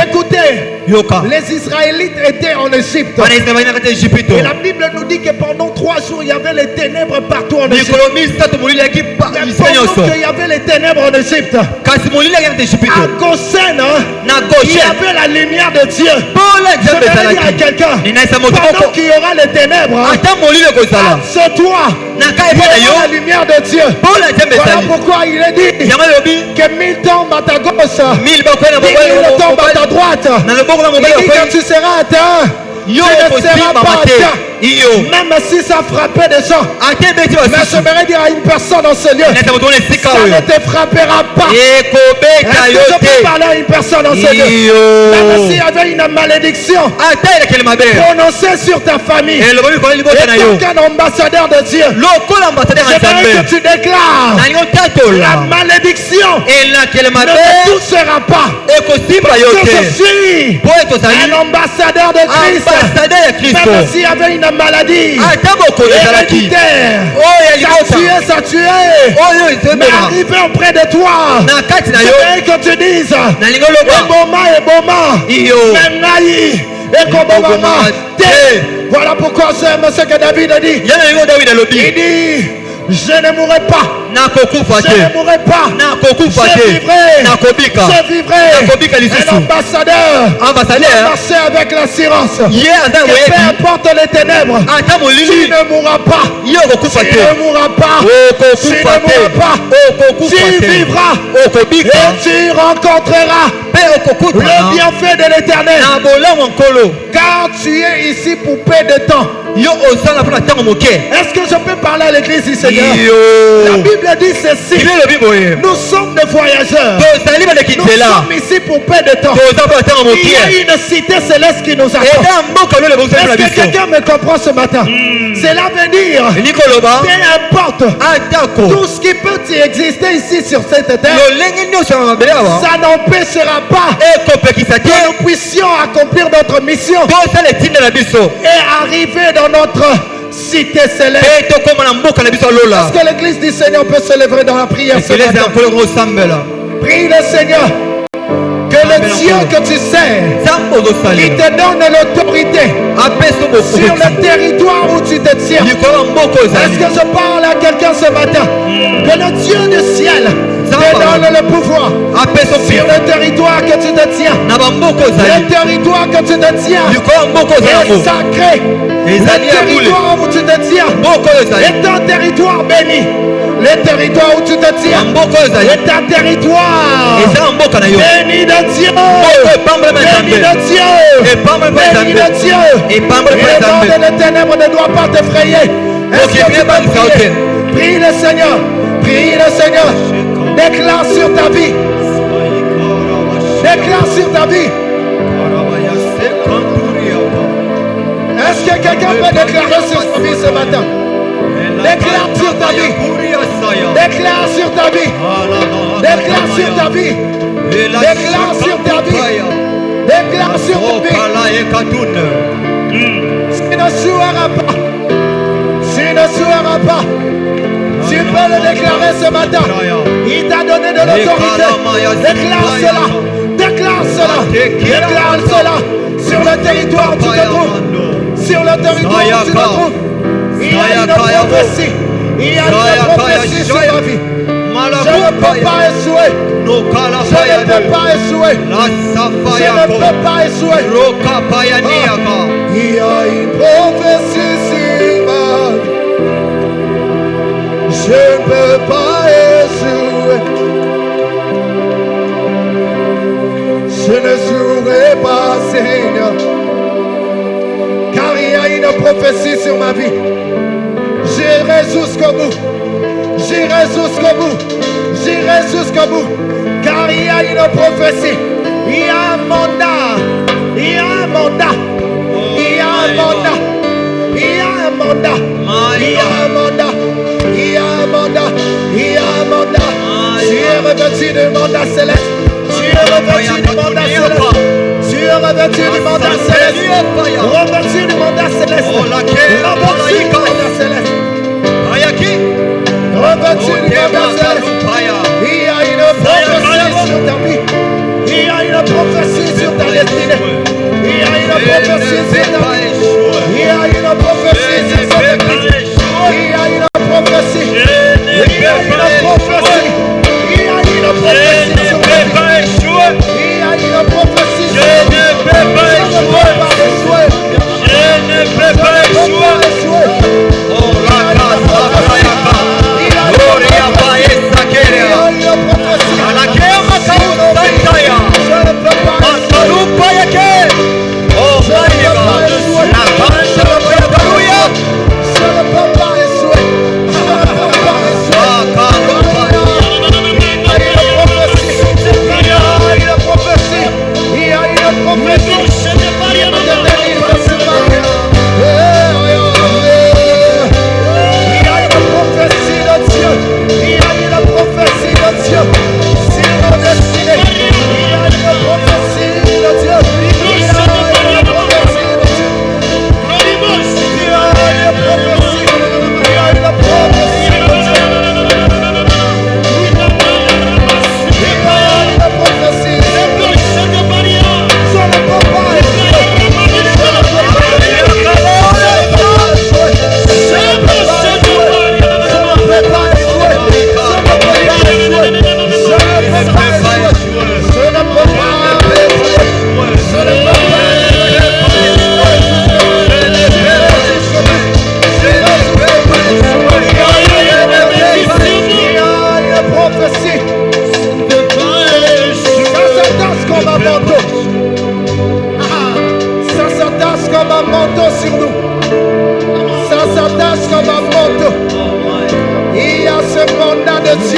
écoutez, les Israélites étaient en Égypte. Et la Bible nous dit que pendant 3 jours, il y avait les ténèbres partout en Égypte. Pendant qu'il y avait les ténèbres en Égypte, à Goshen, il y avait la lumière de Dieu. Je vais dire à quelqu'un, pendant qu'il y aura les ténèbres, c'est toi, il y aura la lumière de Dieu. Voilà pourquoi il est dit que 1000 tombent à ta gauche, 10 000 tombent à ta droite. Il dit que tu seras atteint, tu ne seras pas atteint. Même si ça frappait des gens. Mais j'aimerais dire à une personne dans ce lieu, ça ne te frappera pas. Est-ce que je peux parler à une personne dans ce lieu? Même s'il y avait une malédiction prononcée sur ta famille, et tant qu'un ambassadeur de Dieu, j'aimerais que tu déclares la malédiction ne te touchera pas. Parce que je suis un ambassadeur de Christ. ambassadeur ya Kristo. Même s'il y avait une maladie Ata bokono ezalaki. héréditaire, Oyo ça tuait. Oyo Mais ezomema. arrivé auprès de toi, Na kati na yo. c'est que tu dises, Nalingi oloba. Eboma, Iyo. Mengaï, Ekoboma, Té. Voilà pourquoi j'aime ce que David dit. Yana lingo David Il alobi. dit, je ne mourrai pas. Nakokufa Je ne te. mourrai pas. Nakokufa Je te. vivrai. Nakobika. Je vivrai. Nakobika lisusu. Un ambassadeur. Ambassadeur. Marcher avec l'assurance. Ye aza Que peu moyebi. importe les ténèbres, Ata tu molili. ne mourras pas. Yo okokufa Tu te. ne mourras pas. Tu ne Okokufa te. mourras pas. Okokufa Tu te. vivras. Okobika. Et tu rencontreras Pe okokutana. le bienfait de l'éternel. Na bolamu nkolo. Car tu es ici pour peu de temps. Yo ozala mpona ntango moke. Est-ce que je peux parler à l'église ici, Seigneur? La Yo. Bible dit ceci. Bible elobi boye. Nous sommes des voyageurs. Tozali baleki Nous nzela. sommes ici pour peu de temps. Toza mpona ntango Il y a moke. une cité céleste qui nous attend. Eza mboka lole bozali na Est-ce que biso. quelqu'un me comprend ce matin? Cela veut dire, Elingi koloba. peu importe Atako. tout ce qui peut exister ici sur cette terre, lolenge nyonso ya mabele awa. ça n'empêchera pas Ekopekisa te. que nous puissions accomplir notre mission Tosala etinda na biso. et arriver dans notre cité céleste. Pe tokóma na mboka na biso ya lola. Est-ce que l'église du Seigneur peut se lever dans la prière ce ekeleza ya matin? nkolo kosambela. Prie le Seigneur que le Dieu que tu sais, nzambe il ozosalela. te donne l'autorité apesa sur bokoti. le territoire où tu te tiens. likolo ya mboka Est-ce ozali. que je parle à quelqu'un ce matin? Que le Dieu du ciel te donne le pouvoir apesa sur opia. le territoire que tu te tiens. na bamboka ozali. Le territoire que tu te tiens likolo ya mboka ozali est yango. sacré. ezali Le ya bule. territoire où tu te tiens mboka oyo ezali. est un territoire béni. Le territoire où tu te na tiens mboka oyo ezali. est un territoire eza na mboka na yo. béni de Dieu. mboka epambolama ya Béni nzambe. de Dieu. epambolama ya Béni de nzambe. Dieu. epambolama ya Le monde nzambe. des ténèbres ne doit pas t'effrayer. Est-ce Ok, que tu bien, peux bien, prier? ok. Prie le Seigneur. Prie le Seigneur. Déclare sur ta vie. Déclare sur ta vie. Est-ce que quelqu'un peut déclarer sur sa vie ce matin? Déclare sur ta vie. Déclare sur ta vie. Déclare sur ta vie. Déclare sur ta vie. Déclare sur ta vie. Tu ne joueras pas. Tu ne joueras pas. Tu peux le déclarer ce matin. Il t'a donné de l'autorité. Déclare cela. Déclare cela. Déclare cela. Sur le territoire où tu te trouves. Sur le territoire où tu te trouves. Il y a une prophétie. Il y a une prophétie sur ma vie. Je ne peux pas échouer. Je ne peux pas échouer. Je ne peux pas échouer. Il y a une prophétie sur ma vie. Je ne peux pas échouer. Je ne jouerai pas, Seigneur. Car il y a une prophétie sur ma vie. J'irai jusqu'au bout. J'irai jusqu'au bout. J'irai jusqu'au bout. Car il y a une prophétie. Il y a un mandat. Il y a un mandat. Il y a un mandat. Il y a un mandat. Il y a un mandat. Il y a un mandat. Il y a un mandat. Tu es revêtu du mandat céleste. Tu es revêtu du mandat céleste. Tu es revêtu du mandat céleste. Revêtu du mandat céleste. Revêtu du mandat céleste. Revêtu du mandat céleste. Il y a une prophétie sur ta vie. Il y a une prophétie sur ta destinée. Il y a une prophétie sur ta vie. Il y a une prophétie sur cette église. Il y a une prophétie. Il y a une prophétie. Il y a une prophétie sur ta vie. Il y a une prophétie sur ta vie. Je ne peux pas échouer. Je ne peux pas échouer. Hallelujah.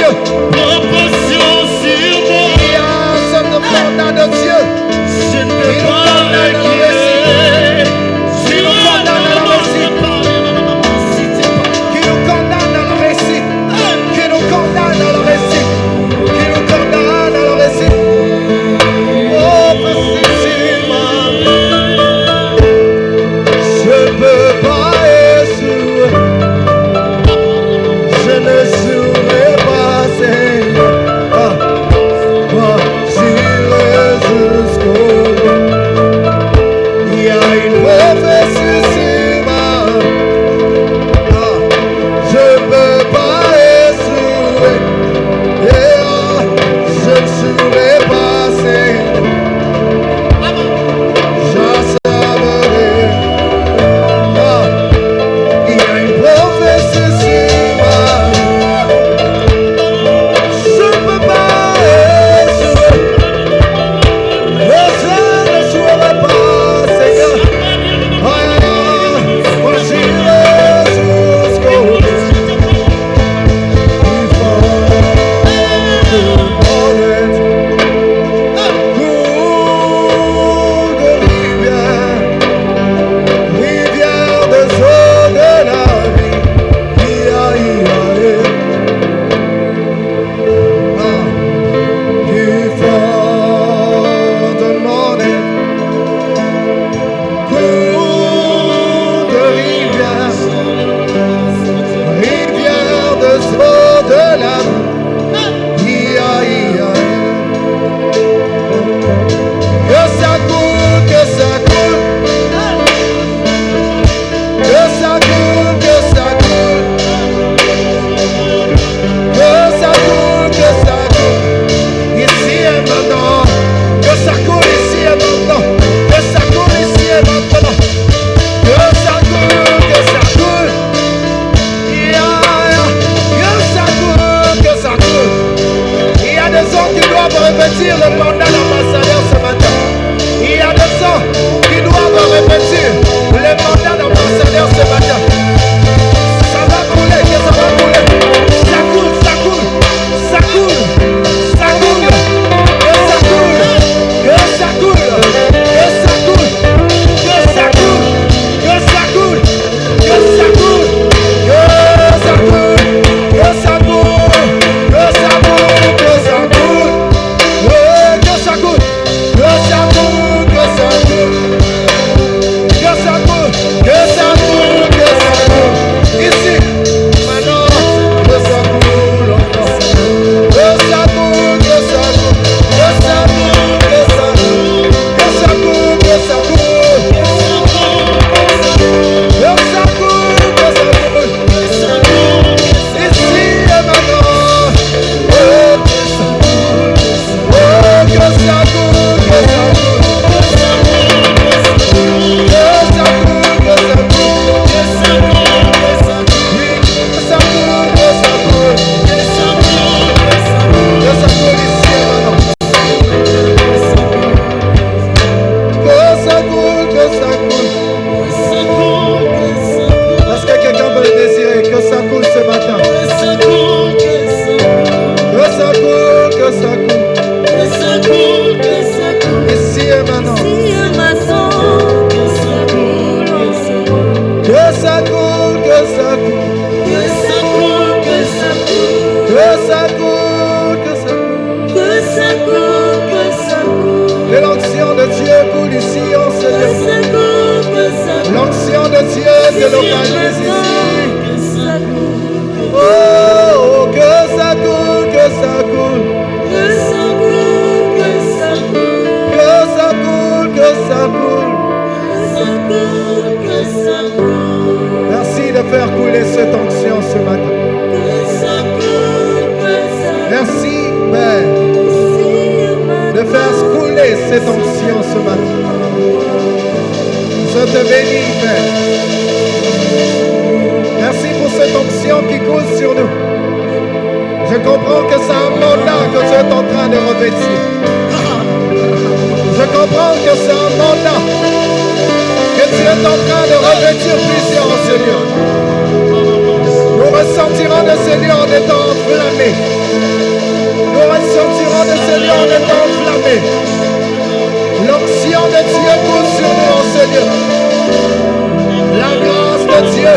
Dieu. Proportion sur moi. Il y a ce mandat de Dieu. Je ne Il peux nous pas condamne à la réussite. Si nous condamne à la réussite. Qui nous condamne à la réussite. Qui nous condamne à la réussite. Qui nous condamne à la réussite. Oh, précisément. Je ne peux pas échouer. Je ne saurais pas, Seigneur. Moi, j'irai jusqu'au bout. Il y a une prophétie sur moi. Je ne peux pas échouer. Je ne saurais pas, Seigneur. Je savais. Il y a une prophétie sur moi. Je ne peux pas échouer. Je ne saurais pas, Seigneur. Moi j'irai jusqu'au bout. Il faut cours de rivière de eaux de la vie. Du fond de mon être, cours de rivière de eaux de la vie. Que ça coule, que ça coule, que ça coule, que ça coule, que ça coule, que ça coule, ici et maintenant, que ça coule ici et maintenant, que ça coule ici et maintenant, que ça coule, que ça coule, que ça coule. Il y a des gens qui doivent revêtir le mandat d'ambassadeur ce matin. Il y a des gens qui doivent revêtir le mandat d'ambassadeur ce matin. Ça va couler, que ça va couler. Ça coule, ça coule, ça coule, ça coule, que ça coule, que ça coule, que ça coule, que ça coule, que ça coule, que ça coule, que ça coule, que ça coule, que ça coule, que ça coule, que ça coule, que ça coule, que ça coule. Que ça coule, que ça coule, que ça coule. Ici, maintenant, que ça coule encore. Que ça coule, que ça coule, que ça coule, que ça coule. Que ça coule, que ça coule. Que ça coule, que ça coule. Ici et maintenant. Oh, que ça coule, que ça coule, que ça coule. Est-ce que quelqu'un peut le désirer? Que ça coule ce matin. Que ça coule, que ça coule. Ici et maintenant. Que ça coule, que ça coule. Que ça coule, que ça coule. Que l'onction de Dieu coule ici en ce lieu. L'onction de Dieu te localise ici. Oh, que ça coule, que ça coule. Que ça coule, que ça coule. Merci de faire couler cette onction ce matin. Merci, Père, de faire couler cette onction ce matin. Je te bénis, Père. Merci pour cette onction qui coule sur nous. Je comprends que c'est un mandat que tu es en train de revêtir. Je comprends que c'est un mandat que tu es en train de revêtir plusieurs en ce lieu. Oh, Nous ressentirons de ce lieu en étant enflammés. Nous ressentirons de ce lieu en étant enflammés. L'onction de Dieu coule sur nous en ce lieu. La grâce de Dieu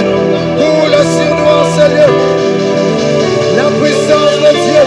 coule sur nous en ce lieu. La puissance de Dieu